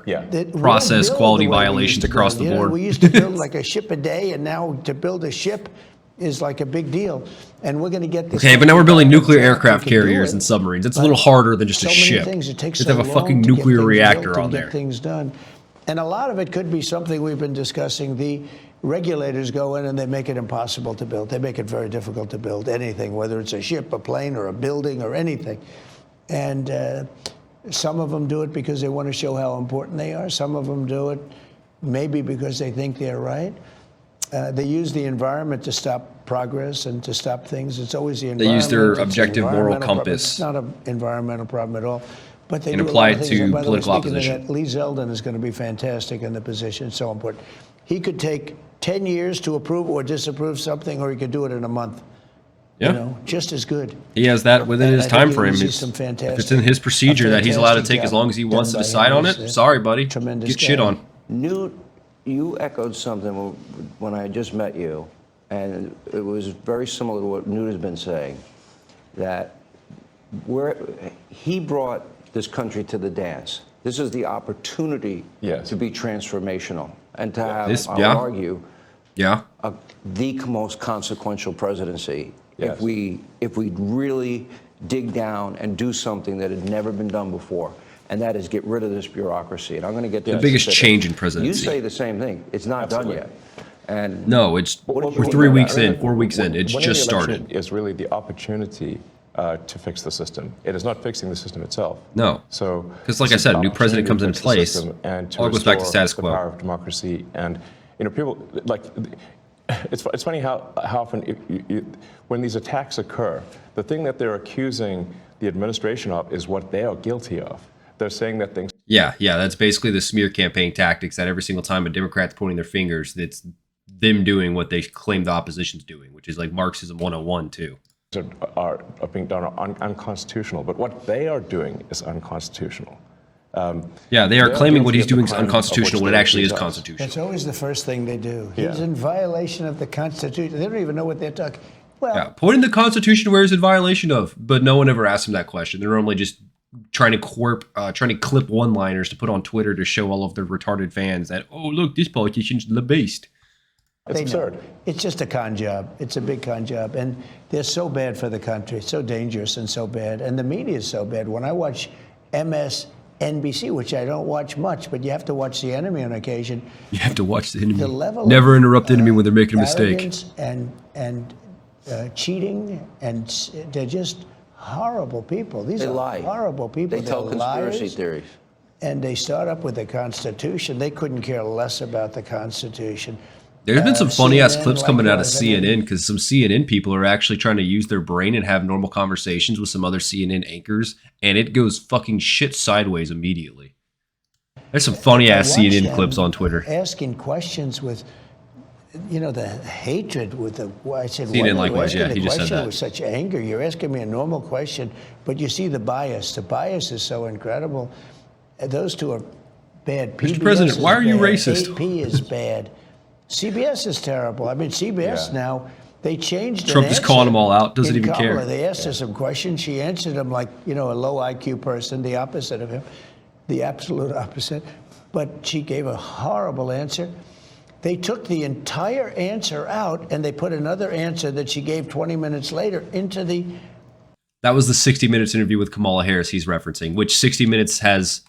process quality violations across the board. We used to build like a ship a day, and now to build a ship is like a big deal. And we're going to get this. Okay, but now we're building nuclear aircraft carriers and submarines. It's a little harder than just a ship. It takes you have a fucking nuclear reactor on there. Get things done. And a lot of it could be something we've been discussing. The regulators go in and they make it impossible to build. They make it very difficult to build anything, whether it's a ship, a plane, or a building, or anything. And some of them do it because they want to show how important they are. Some of them do it maybe because they think they're right. They use the environment to stop progress and to stop things. It's always the environment. They use their objective moral compass. It's not an environmental problem at all. But they and do apply a lot it of things. to And by the way, political speaking of opposition. that, Lee Zeldin is going to be fantastic in the position. It's so important. He could take 10 years to approve or disapprove something, or he could do it in a month. Yeah. You know, just as good. He has that within And his I time think frame. he If uses some it's in his procedure that he's allowed to take as long as he wants to decide on it, sorry, buddy. Tremendous Get shit guy. on. Newt, you echoed something when I just met you, and it was very similar to what Newt has been saying, that he brought this country to the dance. This is the opportunity to be transformational and to have, I would argue, the most consequential presidency if we really dig down and do something that had never been done before. And that is get rid of this bureaucracy. And I'm going to get to the biggest change in presidency. You say the same thing. It's not done yet. And no, we're 3 weeks in, 4 weeks in. It's just started. Is really the opportunity to fix the system. It is not fixing the system itself. No. So, because like I said, a new president comes into place, all goes back to status quo. The power of democracy, and you know, people like. It's funny how often when these attacks occur, the thing that they're accusing the administration of is what they are guilty of. They're saying that things. Yeah, that's basically the smear campaign tactics that every single time a Democrat's pointing their fingers, it's them doing what they claim the opposition's doing, which is like Marxism 101 too. Are being done unconstitutional, but what they are doing is unconstitutional. They are claiming what he's doing is unconstitutional when it actually is constitutional. That's always the first thing they do. He's in violation of the Constitution. They don't even know what they're talking. Well, pointing the Constitution where is it violation of? But no one ever asks them that question. They're normally just trying to clip one-liners to put on Twitter to show all of their retarded fans that, oh, look, this politician's the beast. It's absurd. It's just a con job. It's a big con job. And they're so bad for the country, so dangerous and so bad. And the media is so bad. When I watch MSNBC, which I don't watch much, but you have to watch the enemy on occasion. You have to watch the enemy. The level Never interrupt the enemy when they're making a mistake. And cheating, and they're just horrible people. These are horrible people. They tell conspiracy theories. And they start up with the Constitution. They couldn't care less about the Constitution. There's been some funny-ass clips coming out of CNN because some CNN people are actually trying to use their brain and have normal conversations with some other CNN anchors, and it goes fucking shit sideways immediately. There's some funny-ass CNN clips on Twitter. Asking questions with, you know, the hatred with the. I said, CNN likewise, yeah, he just said that. With such anger, you're asking me a normal question, but you see the bias. The bias is so incredible. Those two are bad. Mr. President, why are you racist? AP is bad. CBS is terrible. I mean, CBS now, they changed Trump is calling them all out, doesn't even care. They asked her some questions. She answered them like, you know, a low IQ person, the opposite of him, the absolute opposite. But she gave a horrible answer. They took the entire answer out and they put another answer that she gave 20 minutes later into the. That was the 60 Minutes interview with Kamala Harris he's referencing, which 60 Minutes has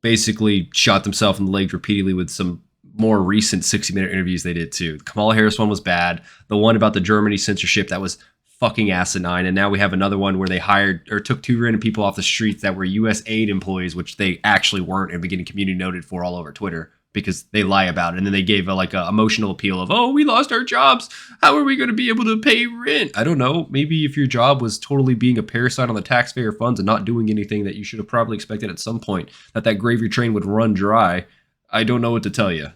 basically shot themselves in the leg repeatedly with some more recent 60-minute interviews they did too. The Kamala Harris one was bad. The one about the Germany censorship, that was fucking asinine. And now we have another one where they hired or took 2 random people off the streets that were U.S. aid employees, which they actually weren't, and beginning community noted for all over Twitter because they lie about it. And then they gave a emotional appeal of, oh, we lost our jobs. How are we going to be able to pay rent? I don't know. Maybe if your job was totally being a parasite on the taxpayer funds and not doing anything that you should have probably expected at some point, that gravy train would run dry. I don't know what to tell you.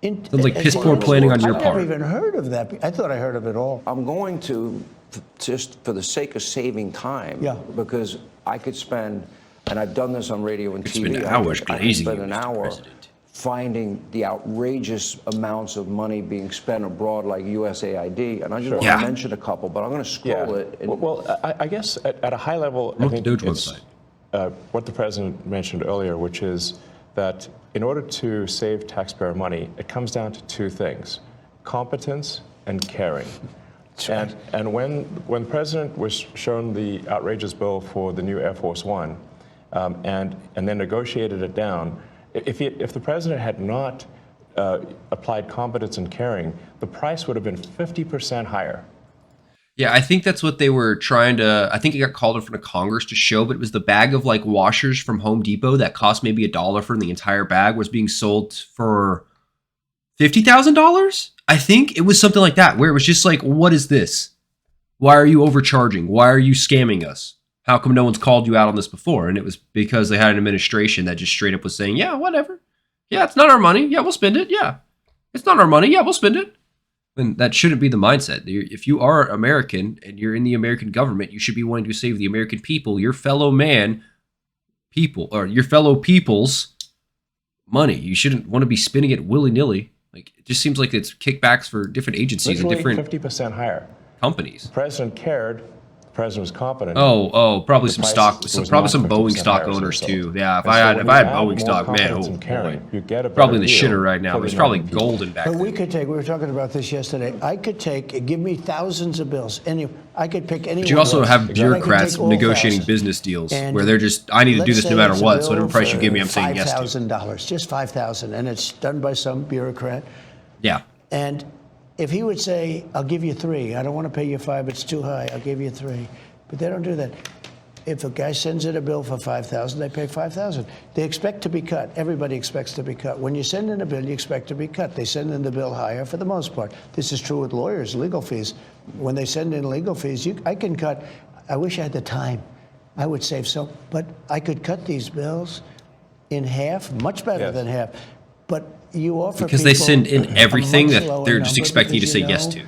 Sounds like piss poor planning on your part. I've never even heard of that. I thought I heard of it all. I'm going to, just for the sake of saving time, because I could spend, and I've done this on radio and TV, spend hours I could spend an hour finding the outrageous amounts of money being spent abroad like USAID, and I just want to mention a couple, but I'm going to scroll it. And well, I guess at a high level, I think the DOGE it's what the president mentioned earlier, which is that in order to save taxpayer money, it comes down to 2 things: competence and caring. And when the president was shown the outrageous bill for the new Air Force One, and then negotiated it down, if the president had not applied competence and caring, the price would have been 50% higher. Yeah, I think that's what they were trying to, I think it got called in front of Congress to show, but it was the bag of washers from Home Depot that cost maybe $1 for the entire bag was being sold for $50,000. I think it was something like that, where it was just what is this? Why are you overcharging? Why are you scamming us? How come no one's called you out on this before? And it was because they had an administration that just straight up was saying, yeah, whatever. Yeah, it's not our money. Yeah, we'll spend it. Yeah. It's not our money. Yeah, we'll spend it. And that shouldn't be the mindset. If you are American and you're in the American government, you should be wanting to save the American people, your fellow people, or your fellow people's money. You shouldn't want to be spending it willy-nilly. It just seems like it's kickbacks for different agencies and different 50% higher companies. The president cared. The president was competent. Probably some stock, probably some Boeing stock owners too. Yeah, if I had Boeing stock, man, you get a probably in the shitter right now. There's probably golden back But there. we were talking about this yesterday. I could give me thousands of bills. I could pick any. But you also have bureaucrats negotiating business deals where they're just, I need to do this no matter what. So whatever price you give me, I'm saying yes to. $5,000, just $5,000, and it's done by some bureaucrat. Yeah. And if he would say, I'll give you 3, I don't want to pay you 5, it's too high, I'll give you 3. But they don't do that. If a guy sends in a bill for $5,000, they pay $5,000. They expect to be cut. Everybody expects to be cut. When you send in a bill, you expect to be cut. They send in the bill higher for the most part. This is true with lawyers, legal fees. When they send in legal fees, I can cut. I wish I had the time. I would save so, but I could cut these bills in half, much better than half. But you offer because they send in everything that they're just expecting you to say yes to.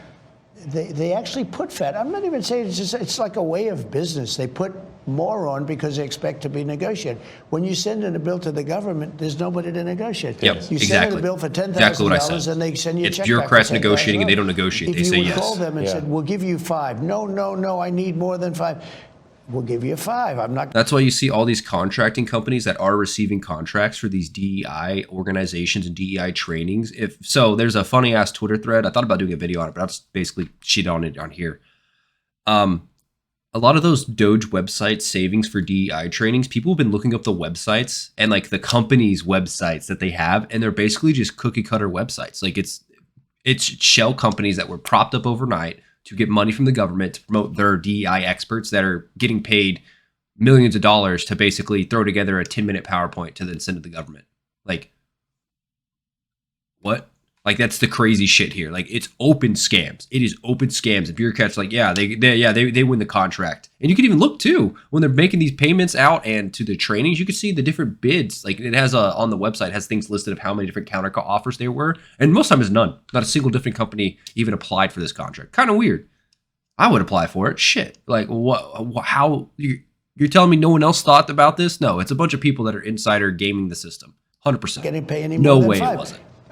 They actually put fat. I'm not even saying it's like a way of business. They put more on because they expect to be negotiated. When you send in a bill to the government, there's nobody to negotiate. Yep, you send in a bill for $10,000 and they send you a check. It's bureaucrats negotiating and they don't negotiate. They say yes. If you would call them and said, we'll give you 5. No, I need more than 5. We'll give you 5. I'm not. That's why you see all these contracting companies that are receiving contracts for these DEI organizations and DEI trainings. There's a funny ass Twitter thread. I thought about doing a video on it, but I'll just basically shit on it on here. A lot of those DOGE website savings for DEI trainings, people have been looking up the websites and the company's websites that they have, and they're basically just cookie cutter websites. It's shell companies that were propped up overnight to get money from the government to promote their DEI experts that are getting paid millions of dollars to basically throw together a 10-minute PowerPoint to then send to the government. What? That's the crazy shit here. It's open scams. It is open scams. The bureaucrats they win the contract. And you can even look too when they're making these payments out and to the trainings. You can see the different bids. It has on the website has things listed of how many different counter offers there were, and most of them is none. Not a single different company even applied for this contract. Kind of weird. I would apply for it. Shit. What? How you're telling me no one else thought about this? No, it's a bunch of people that are insider gaming the system. 100%. Getting paid any no more way than 5.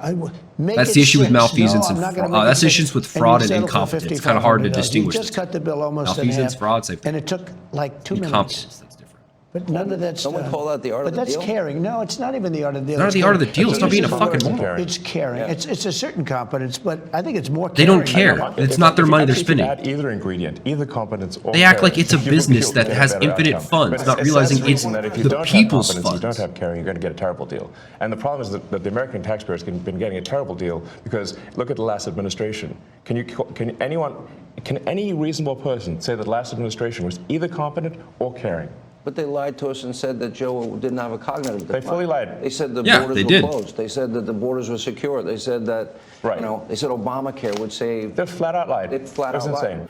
it wasn't. That's the issue with malfeasance and fraud. That's the issue with fraud and incompetence. It's kind of hard to distinguish. You just cut the bill almost in half. Malfeasance, fraud, same thing. And it took 2 minutes. Incompetence, that's different. But none of that's Someone done. call that the art of the But deal? that's caring. No, it's not even the art of the deal. Not It's the art of the caring. deal. It's not being a fucking It's moron. caring. It's caring. Yeah. It's a certain competence, but I think it's more They caring. don't care. It's If- not their if you money they're actually spending. Add either ingredient, either competence or They act like caring, it's a you- business you'll that get a has better infinite outcome. funds, But not it realizing stands to it's reason that if you the don't people's have competence, you don't funds. have caring, you're going to get a terrible deal. And the problem is that the American taxpayers have been getting a terrible deal because look at the last administration. Can any reasonable person say that the last administration was either competent or caring? But they lied to us and said that Joe didn't have a cognitive decline. They fully lied. They said the Yeah, borders they were did. closed. They said that the borders were secure. They said that, Right. they said Obamacare would save. They flat out lied. They flat It was out lied. insane.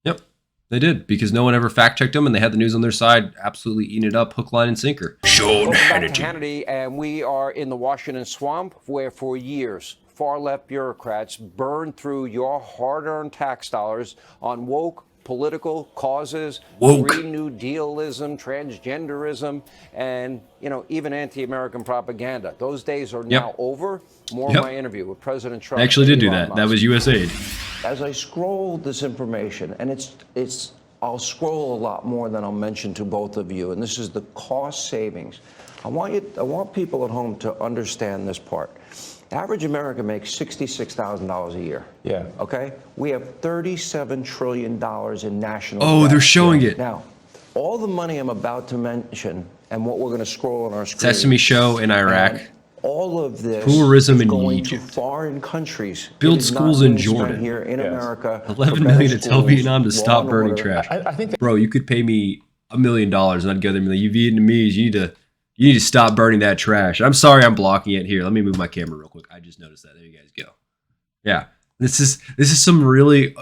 Yep, they did, because no one ever fact checked them, and they had the news on their side, absolutely eating it up, hook, line, and sinker. Sean Welcome back to Hannity. Hannity, and we are in the Washington swamp where for years far-left bureaucrats burned through your hard-earned tax dollars on woke political causes, Woke. Green New Dealism, transgenderism, and even anti-American propaganda. Those days are now over. More Yep. of my interview with President Trump. I actually did and do Elon that. That Musk. was USAID. As I scroll this information, and I'll scroll a lot more than I'll mention to both of you, and this is the cost savings. I want people at home to understand this part. Average American makes $66,000 a year. Yeah. Okay? We have $37 trillion in national Oh, debt. they're showing it. Now, all the money I'm about to mention and what we're going to scroll on our screen. Sesame Show in Iraq. and all of this Tourism is in going Egypt. to foreign countries. Build It is not schools in being spent Jordan. Here in Yes. America. 11 for better million to tell schools, Vietnam to law stop and burning order. trash. I think that, Bro, you could pay me $1 million and I'd go there and be like, you Vietnamese, you need to stop burning that trash. I'm sorry I'm blocking it. Here, let me move my camera real quick. I just noticed that. There you guys go. Yeah. This is some really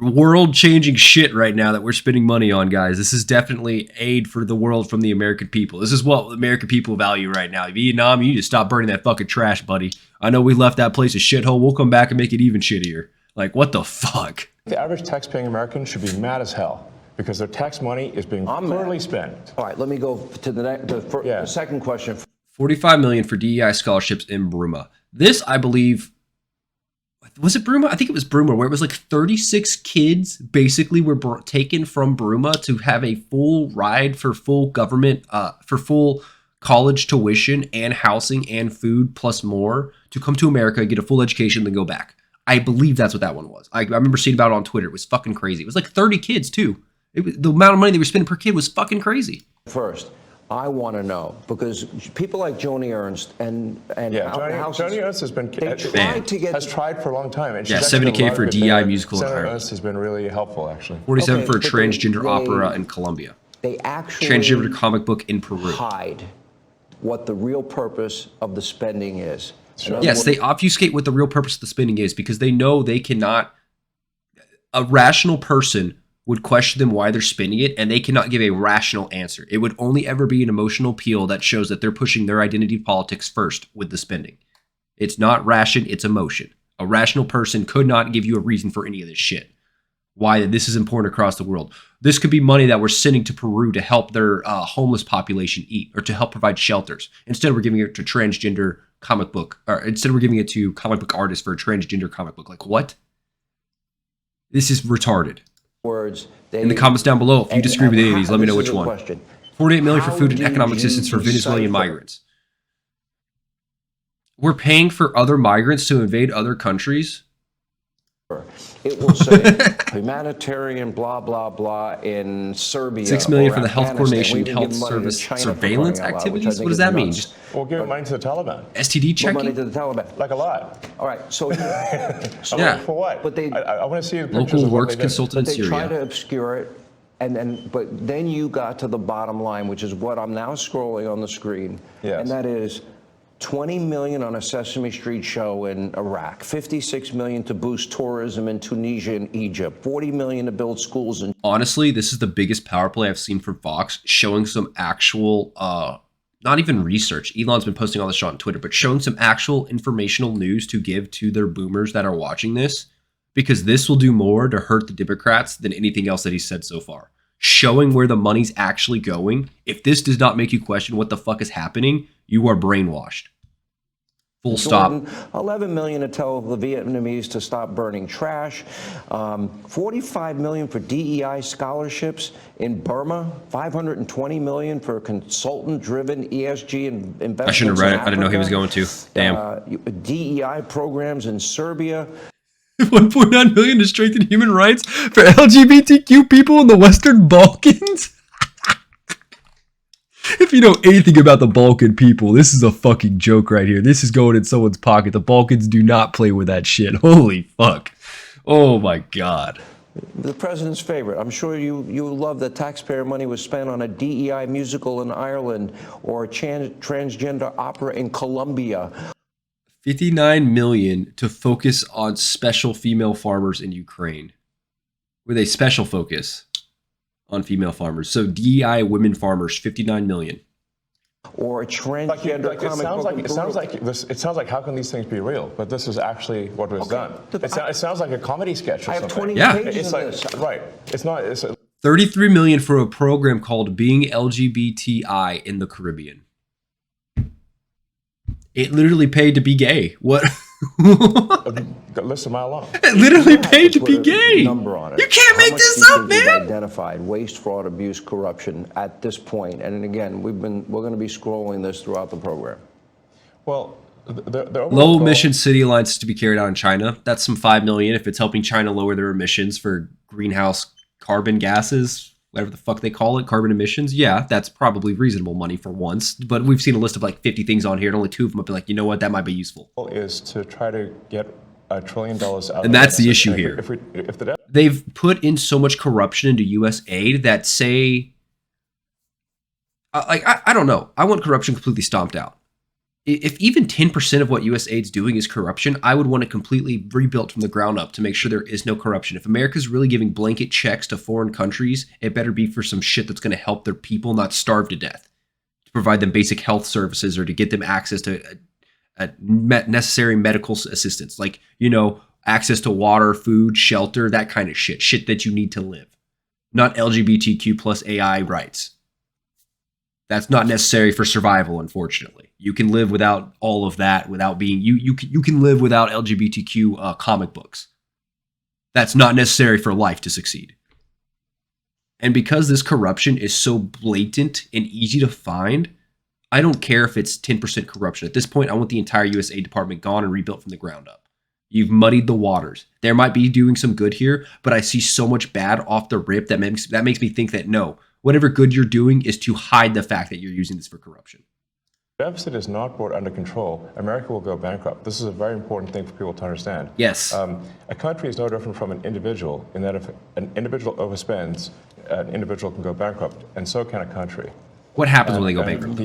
world-changing shit right now that we're spending money on, guys. This is definitely aid for the world from the American people. This is what the American people value right now. Vietnam, you need to stop burning that fucking trash, buddy. I know we left that place a shithole. We'll come back and make it even shittier. Like, what the fuck? the average tax-paying American should be mad as hell because their tax money is being poorly spent. All right, let me go to the second question. $45 million for DEI scholarships in Bruma. This, I believe, was it Bruma? I think it was Bruma, where it was like 36 kids basically were taken from Bruma to have a full ride for full government, for full college tuition and housing and food plus more to come to America, get a full education, then go back. I believe that's what that one was. I remember seeing about it on Twitter. It was fucking crazy. It was like 30 kids too. The amount of money they were spending per kid was fucking crazy. First, I want to know, because people like Joni Ernst and Joni Ernst has been has tried for a long time, and she's actually $70K for DEI musical in Senator Ireland. Ernst has been really helpful, actually. 47 for a but transgender they- opera in Colombia. They actually Transgender comic book in Peru. hide what the real purpose of the spending is. In other Yes, words, they obfuscate what the real purpose of the spending is because they know they cannot. A rational person would question them why they're spending it, and they cannot give a rational answer. It would only ever be an emotional appeal that shows that they're pushing their identity politics first with the spending. It's not ration, it's emotion. A rational person could not give you a reason for any of this shit. Why this is important across the world. This could be money that we're sending to Peru to help their homeless population eat or to help provide shelters. Instead, we're giving it to transgender comic book, or instead we're giving it to comic book artists for a transgender comic book. Like, what? This is retarded. words, In the comments down below, if you disagree with any of these, let me know which one. Question. 48 million for How food and did economic you assistance for Venezuelan decipher- migrants. We're paying for other migrants to invade other countries. It will say humanitarian blah blah blah in Serbia. 6 million or for the health Afghanistan. coordination We even health give money to service China for surveillance crying out loud, which I activities. think What does is that mean? nuts. Just Or give money to the Taliban, STD Give money checking? to the Taliban. like a lot. All right, so Yeah. For what? But they- I want to see the pictures Local of what works they did. consultant but in they try to Syria. obscure it, but then you got to the bottom line, which is what I'm now scrolling on the screen, Yes. and that is 20 million on a Sesame Street show in Iraq, 56 million to boost tourism in Tunisia and Egypt, 40 million to build schools in Honestly, this is the biggest power play I've seen from Fox, showing some actual, not even research. Elon's been posting all this shit on Twitter, but showing some actual informational news to give to their boomers that are watching this, because this will do more to hurt the Democrats than anything else that he's said so far. Showing where the money's actually going. If this does not make you question what the fuck is happening, you are brainwashed. Full stop. Jordan, 11 million to tell the Vietnamese to stop burning trash, 45 million for DEI scholarships in Burma, 520 million for consultant-driven ESG investments. I shouldn't have read it. I didn't know he was going to. Damn. DEI programs in Serbia. 1.9 million to strengthen human rights for LGBTQ people in the Western Balkans. If you know anything about the Balkan people, this is a fucking joke right here. This is going in someone's pocket. The Balkans do not play with that shit. Holy fuck. Oh my God. The president's favorite. I'm sure you love that taxpayer money was spent on a DEI musical in Ireland or a transgender opera in Colombia. 59 million to focus on special female farmers in Ukraine with a special focus on female farmers. So DEI women farmers, 59 million. Or a transgender comic book. It sounds like how can these things be real? But this is actually what was done. It sounds like a comedy sketch or I have something. 20 pages of this. Right. It's not. 33 million for a program called Being LGBTI in the Caribbean. It literally paid to be gay. What? List a mile long. It literally paid to be gay. Number on it. You can't make this up, man. Identified waste, fraud, abuse, corruption at this point, and again, we're going to be scrolling this throughout the program. Well, the low emission city alliances to be carried out in China. That's some 5 million if it's helping China lower their emissions for greenhouse carbon gases, whatever the fuck they call it, carbon emissions. Yeah, that's probably reasonable money for once. But we've seen a list of like 50 things on here, and only 2 of them have been like, you know what, that might be useful. Is to try to get $1 trillion out. And that's the issue here. If the they've put in so much corruption into U.S. aid that say, I don't know. I want corruption completely stomped out. If even 10% of what U.S. aid's doing is corruption, I would want it completely rebuilt from the ground up to make sure there is no corruption. If America's really giving blanket checks to foreign countries, it better be for some shit that's going to help their people not starve to death, to provide them basic health services or to get them access to necessary medical assistance, like, access to water, food, shelter, that kind of shit that you need to live, not LGBTQ plus AI rights. That's not necessary for survival, unfortunately. You can live without all of that, without being, you can live without LGBTQ comic books. That's not necessary for life to succeed. And because this corruption is so blatant and easy to find, I don't care if it's 10% corruption. At this point, I want the entire USA department gone and rebuilt from the ground up. You've muddied the waters. There might be doing some good here, but I see so much bad off the rip that makes me think that no, whatever good you're doing is to hide the fact that you're using this for corruption. Deficit is not brought under control, America will go bankrupt. This is a very important thing for people to understand. Yes. A country is no different from an individual in that if an individual overspends, an individual can go bankrupt, and so can a country. What happens when they go bankrupt?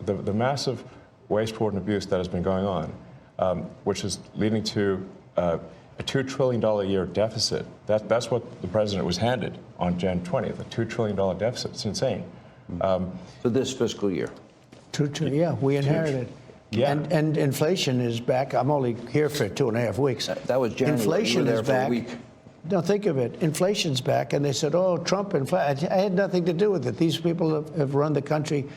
The massive waste, fraud, and abuse that has been going on, which is leading to a $2 trillion a year deficit. That's what the president was handed on Jan 20th, a $2 trillion deficit. It's insane. For this fiscal year. Yeah, we inherited. Yeah. And inflation is back. I'm only here for 2.5 weeks. That was January. Inflation You were there is for a back. week. Now think of it. Inflation's back, and they said, "Oh, Trump and I had nothing to do with it. These people have run the country.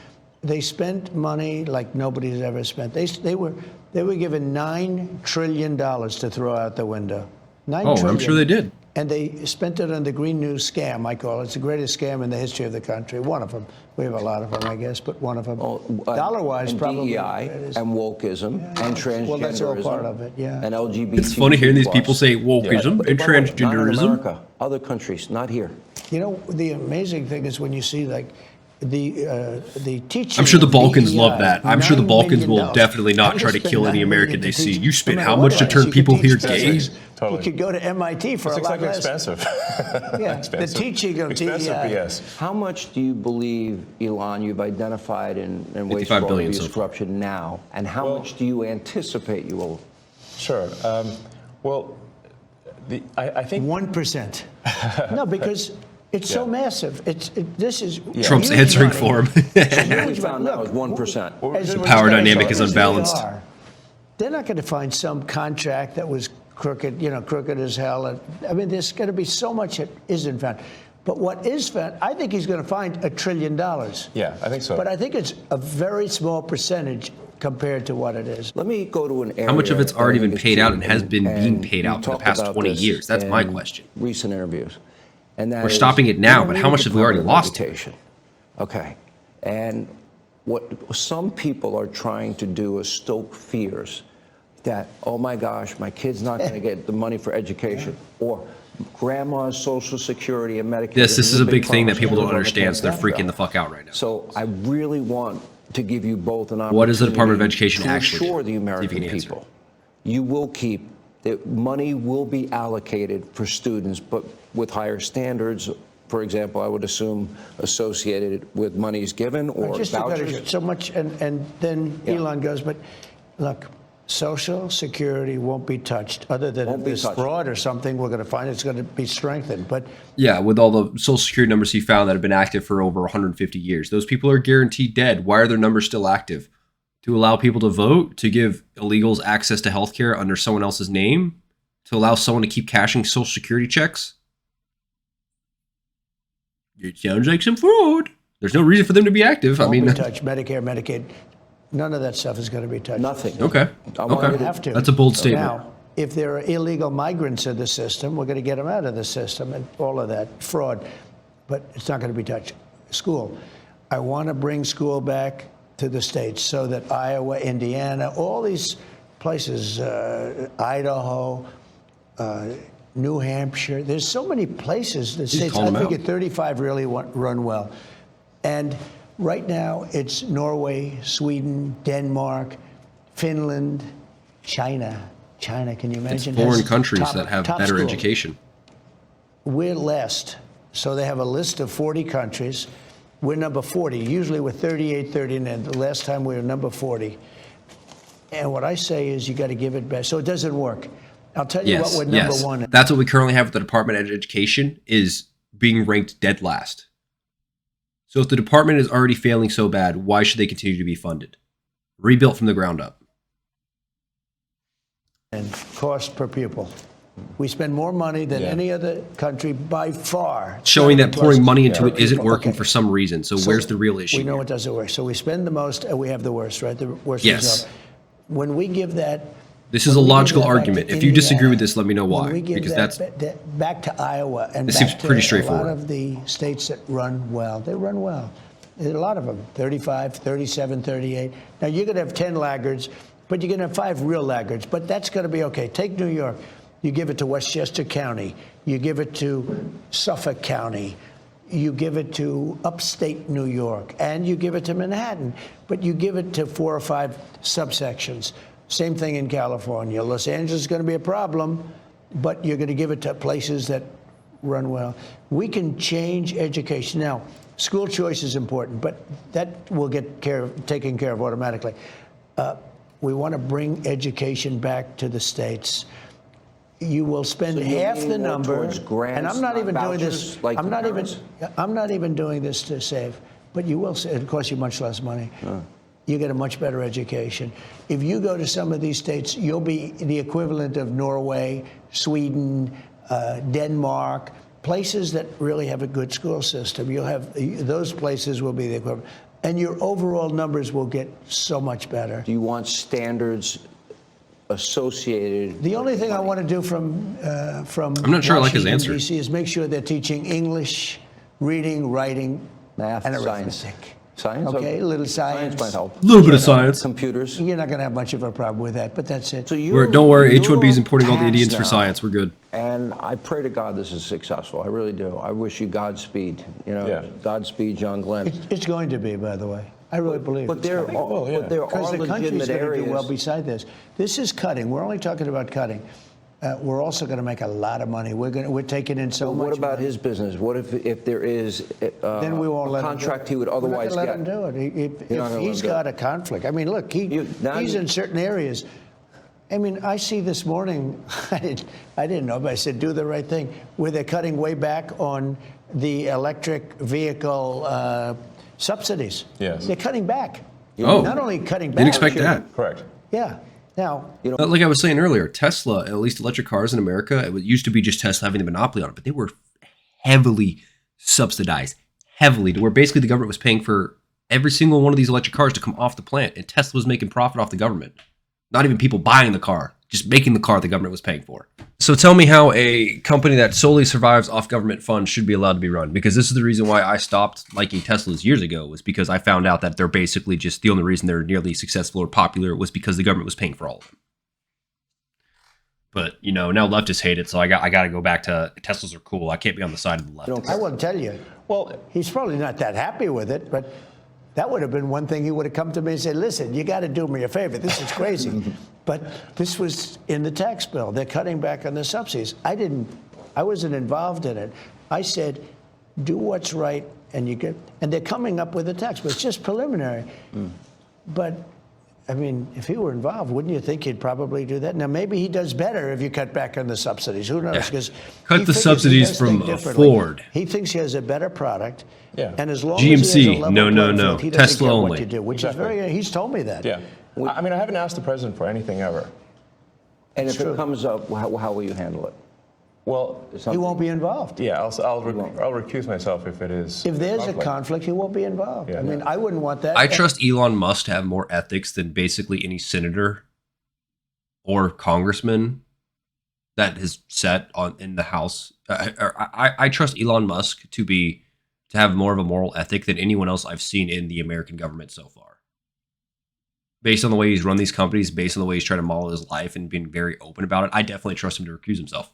They spent money like nobody's ever spent. They were given $9 trillion to throw out the window. $9 trillion. I'm sure they did. And they spent it on the Green New scam, I call it. It's the greatest scam in the history of the country. One of them. We have a lot of them, I guess, but one of them. Dollar-wise, and probably. DEI and wokeism and transgenderism. Well, that's all part of it, yeah. And LGBT. It's funny hearing these people say wokeism and Not in transgenderism. America, other countries, not here. You know, the amazing thing is when you see, like, the teaching. I'm sure the of Balkans DEI, love that. I'm sure the $9 Balkans million. will definitely not I try to spend kill any $9 American million they to see. teach You spent no how matter much what to race. turn You people could here teach gay? business. Totally. You could go to MIT for It's a lot exactly less. expensive. Yeah, Expensive. the teaching of Expensive DEI. BS. How much do you believe, Elon, you've identified in waste, 55 fraud, billion abuse, so far. corruption now, and how much do you anticipate you will? Sure. Well, I think 1%. No, because it's so massive. This is Trump's huge answering money. for him. We found out it was 1%. As The power as dynamic is as they unbalanced. are, They're not going to find some contract that was crooked, crooked as hell. I mean, there's going to be so much that isn't found. But what is found, I think he's going to find $1 trillion. Yeah, I think so. But I think it's a very small percentage compared to what it is. Let me go to an area. How much of it's that I already think been is paid out true, and has been being paid you out for the talked past about 20 this years? That's my in question. Recent interviews. And that We're is, stopping it now, in the but how much new have we already Department of lost? Education. Okay. And what some people are trying to do is stoke fears that, oh my gosh, my kid's not going to get the money for education, or grandma's Social Security and Medicare. This is a big thing that promise people to don't run the understand, so they're pandemic freaking bill. the fuck out right now. So I really want to give you both an opportunity. What does the Department of Education to actually do? assure the See if you American can answer. people, you will keep, that money will be allocated for students, but with higher standards. For example, I would assume associated with monies given or Just to cut it vouchers. short, so much, and then Yeah. Elon goes, but look, Social Security won't be touched, other than Won't if be there's touched. fraud or something, we're going to find it's going to be strengthened. But Yeah, with all the Social Security numbers he found that have been active for over 150 years. Those people are guaranteed dead. Why are their numbers still active? To allow people to vote? To give illegals access to healthcare under someone else's name? To allow someone to keep cashing Social Security checks? It sounds like some fraud. There's no reason for them to be active. I won't mean, be touched. Medicare, Medicaid, none of that stuff is going to be touched. Nothing. okay. I want you Okay. to- Have to. That's a bold statement. Now, if there are illegal migrants in the system, we're going to get them out of the system and all of that fraud, but it's not going to be touched. School, I want to bring school back to the states so that Iowa, Indiana, all these places, Idaho, New Hampshire, there's so many places, the states, call I them think out. at 35 really run well. And right now it's Norway, Sweden, Denmark, Finland, China. China, can you It's imagine? foreign has countries top- that have top better schools. education. We're last. So they have a list of 40 countries. We're number 40. Usually we're 38, 39. The last time we were number 40. And what I say is you got to give it back. So it doesn't work. I'll tell you what Yes, we're number yes. one in. That's what we currently have with the Department of Education, is being ranked dead last. So if the department is already failing so bad, why should they continue to be funded? Rebuilt from the ground up. And cost per pupil. We spend more money than Yeah. any other country by far. Showing that pouring money into it per isn't pupil. working Okay. for some reason. So where's the real issue? We know here? it doesn't work. So we spend the most and we have the worst, right? The worst Yes. result. When we give that. This is a when we give logical that back to argument. If you disagree Indiana, with this, let me know when why. we give Because that that's back to Iowa and This back seems to pretty a straightforward. lot of the states that run well. They run well. There are a lot of them, 35, 37, 38. Now you're going to have 10 laggards, but you're going to have 5 real laggards. But that's going to be okay. Take New York. You give it to Westchester County. You give it to Suffolk County. You give it to upstate New York. And you give it to Manhattan. But you give it to 4 or 5 subsections. Same thing in California. Los Angeles is going to be a problem, but you're going to give it to places that run well. We can change education. Now, school choice is important, but that will get taken care of automatically. We want to bring education back to the states. You will spend So you half lean the more number, towards grants, and I'm not not even doing vouchers, this. like I'm the not even. parents? I'm not even doing this to save, but you will. It costs you much less money. You get a much better education. If you go to some of these states, you'll be the equivalent of Norway, Sweden, Denmark, places that really have a good school system. You'll have those places will be the equivalent, and your overall numbers will get so much better. Do you want standards associated? The only thing I want to do from I'm not sure I like his Washington, answer. D.C. is make sure they're teaching English, reading, writing, Math, and science. arithmetic. Science? Okay, a little Science science. might help. a little bit of science. Computers. You're not going to have much of a problem with that, but that's it. So you're, Don't worry, you're H-1B is importing all the past Indians for now. science. We're good. And I pray to God this is successful. I really do. I wish you Godspeed. You know, Yeah. Godspeed, John Glenn. It's going to be, by the way. I really believe But it's there, coming. are, yeah. but there Because are the country's legitimate going to areas. do well beside this. This is cutting. We're only talking about cutting. We're also going to make a lot of money. We're taking in so much. What about money. his business? What if there is Then we won't a let contract he him would do it. otherwise We're not get? going to let him do it. You're not If gonna he's let him got a conflict. I mean, look, now he's you- in certain areas. I mean, I see this morning, I didn't know, but I said, do the right thing, where they're cutting way back on the electric vehicle subsidies. Yes. They're cutting back. Oh. Not only cutting back. Didn't expect that. Correct. Yeah. Now, Like I was saying earlier, Tesla, at least electric cars in America, it used to be just Tesla having the monopoly on it, but they were heavily subsidized, heavily, to where basically the government was paying for every single one of these electric cars to come off the plant, and Tesla was making profit off the government. Not even people buying the car, just making the car the government was paying for. So tell me how a company that solely survives off government funds should be allowed to be run. Because this is the reason why I stopped liking Teslas years ago, was because I found out that they're basically just the only reason they're nearly successful or popular was because the government was paying for all of them. But, now leftists hate it, so I got to go back to Teslas are cool. I can't be on the side of the left. I will tell you. Well, he's probably not that happy with it, but that would have been one thing he would have come to me and said, listen, you got to do me a favor. This is crazy. But this was in the tax bill. They're cutting back on the subsidies. I wasn't involved in it. I said, do what's right, and they're coming up with a tax bill. It's just preliminary. But I mean, if he were involved, wouldn't you think he'd probably do that? Now, maybe he does better if you cut back on the subsidies. Who knows? Because cut the subsidies from Ford. He thinks he has a better product. Yeah. And as long GMC, as he has a level no. playing field, he doesn't Tesla care only. what you do, which is very. He's told me that. Yeah. I mean, I haven't asked the president for anything ever. And if it comes up, how will you handle it? Well, He won't be involved. yeah, I'll recuse myself if it is. If there's a conflict, he won't be involved. Yeah, I mean, I wouldn't want that. I trust Elon Musk to have more ethics than basically any senator or congressman that is set on in the House. I trust Elon Musk to have more of a moral ethic than anyone else I've seen in the American government so far. Based on the way he's run these companies, based on the way he's trying to model his life and being very open about it, I definitely trust him to recuse himself.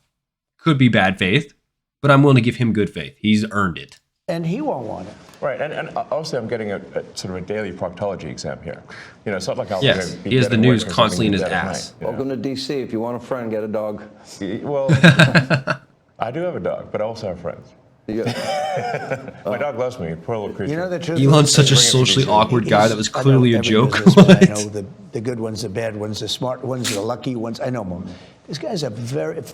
Could be bad faith, but I'm willing to give him good faith. He's earned it. And he won't want it. Right, and also I'm getting a sort of a daily proctology exam here. It's not like I'm Yes, going to be he has the getting away news from constantly in something his dead at ass. night, Welcome to D.C. If you want a friend, get a dog. Well, I do have a dog, but I also have friends. My dog loves me, poor little creature. You know the truth. Elon's such a is- socially awkward guy. That was I know clearly a every joke. businessman. I know the good ones, the bad ones, the smart ones, the lucky ones. I know them all. This guy's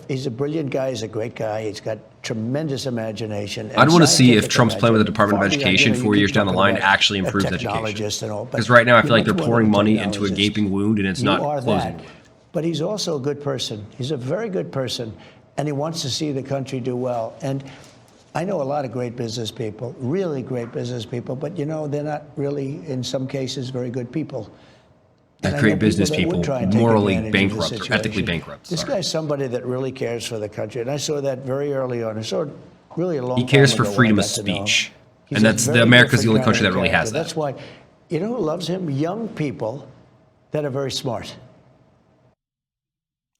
he's a brilliant guy. He's a great guy. He's got tremendous imagination. I'd want to see if scientific Trump's plan with the Department of far beyond, Education you 4 keep years down the talking line about actually a improves education. technologist and all, but Because right now I feel like they're you're much more pouring than a money into a technologist. gaping wound and it's You not are closing. that. But he's also a good person. He's a very good person, and he wants to see the country do well. And I know a lot of great business people, really great business people, but they're not really, in some cases, very good people. And I know Great business that would people, try and take morally advantage of the bankrupt or situation. ethically bankrupt. This Sorry. guy's somebody that really cares for the country, and I saw that very early on. I saw it really a long He time cares for ago when I freedom of got to know him. speech. He's And a that's very America's the different only country kind of that really has character. that. That's why, who loves him? Young people that are very smart.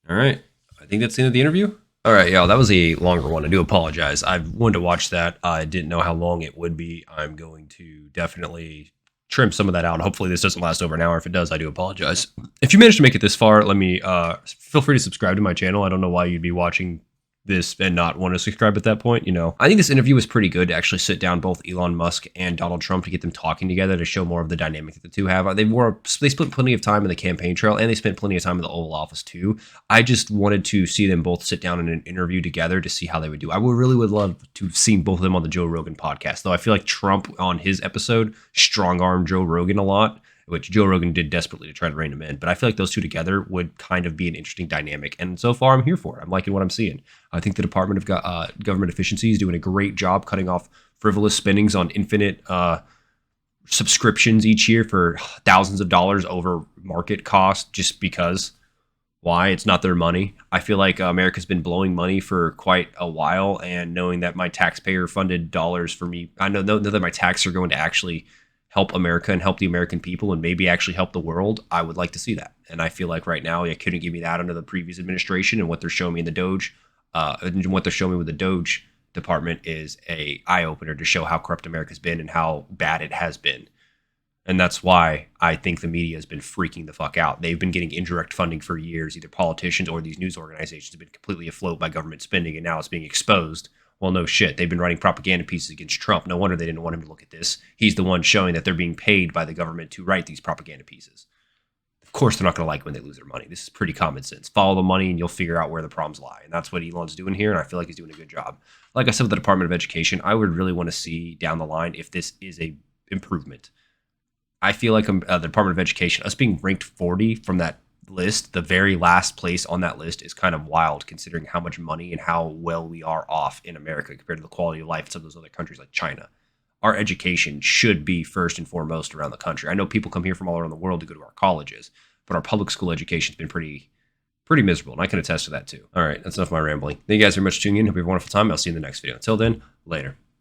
All right. I think that's the end of the interview. All right, y'all. That was a longer one. I do apologize. I wanted to watch that. I didn't know how long it would be. I'm going to definitely trim some of that out. Hopefully this doesn't last over an hour. If it does, I do apologize. If you managed to make it this far, let me feel free to subscribe to my channel. I don't know why you'd be watching this and not want to subscribe at that point. I think this interview was pretty good to actually sit down both Elon Musk and Donald Trump to get them talking together to show more of the dynamic that the two have. They spent plenty of time in the campaign trail and they spent plenty of time in the Oval Office too. I just wanted to see them both sit down in an interview together to see how they would do. I really would love to have seen both of them on the Joe Rogan podcast, though I feel like Trump on his episode strong-armed Joe Rogan a lot, which Joe Rogan did desperately to try to rein him in. But I feel like those two together would kind of be an interesting dynamic. And so far, I'm here for it. I'm liking what I'm seeing. I think the Department of Government Efficiency is doing a great job cutting off frivolous spendings on infinite subscriptions each year for thousands of dollars over market cost just because. Why? It's not their money. I feel like America's been blowing money for quite a while, and knowing that my taxpayer-funded dollars for me, I know that my taxes are going to actually help America and help the American people and maybe actually help the world. I would like to see that. And I feel like right now, they couldn't give me that under the previous administration, and what they're showing me in the DOGE, and what they're showing me with the DOGE department is a eye-opener to show how corrupt America's been and how bad it has been. And that's why I think the media has been freaking the fuck out. They've been getting indirect funding for years. Either politicians or these news organizations have been completely afloat by government spending, and now it's being exposed. Well, no shit. They've been writing propaganda pieces against Trump. No wonder they didn't want him to look at this. He's the one showing that they're being paid by the government to write these propaganda pieces. Of course, they're not going to like when they lose their money. This is pretty common sense. Follow the money and you'll figure out where the problems lie. And that's what Elon's doing here, and I feel like he's doing a good job. Like I said with the Department of Education, I would really want to see down the line if this is a improvement. I feel like the Department of Education, us being ranked 40 from that list, the very last place on that list is kind of wild considering how much money and how well we are off in America compared to the quality of life in some of those other countries like China. our education should be first and foremost around the country. I know people come here from all around the world to go to our colleges, but our public school education's been pretty miserable, and I can attest to that too. All right, that's enough of my rambling. Thank you guys very much for tuning in. Hope you have a wonderful time. I'll see you in the next video. Until then, later.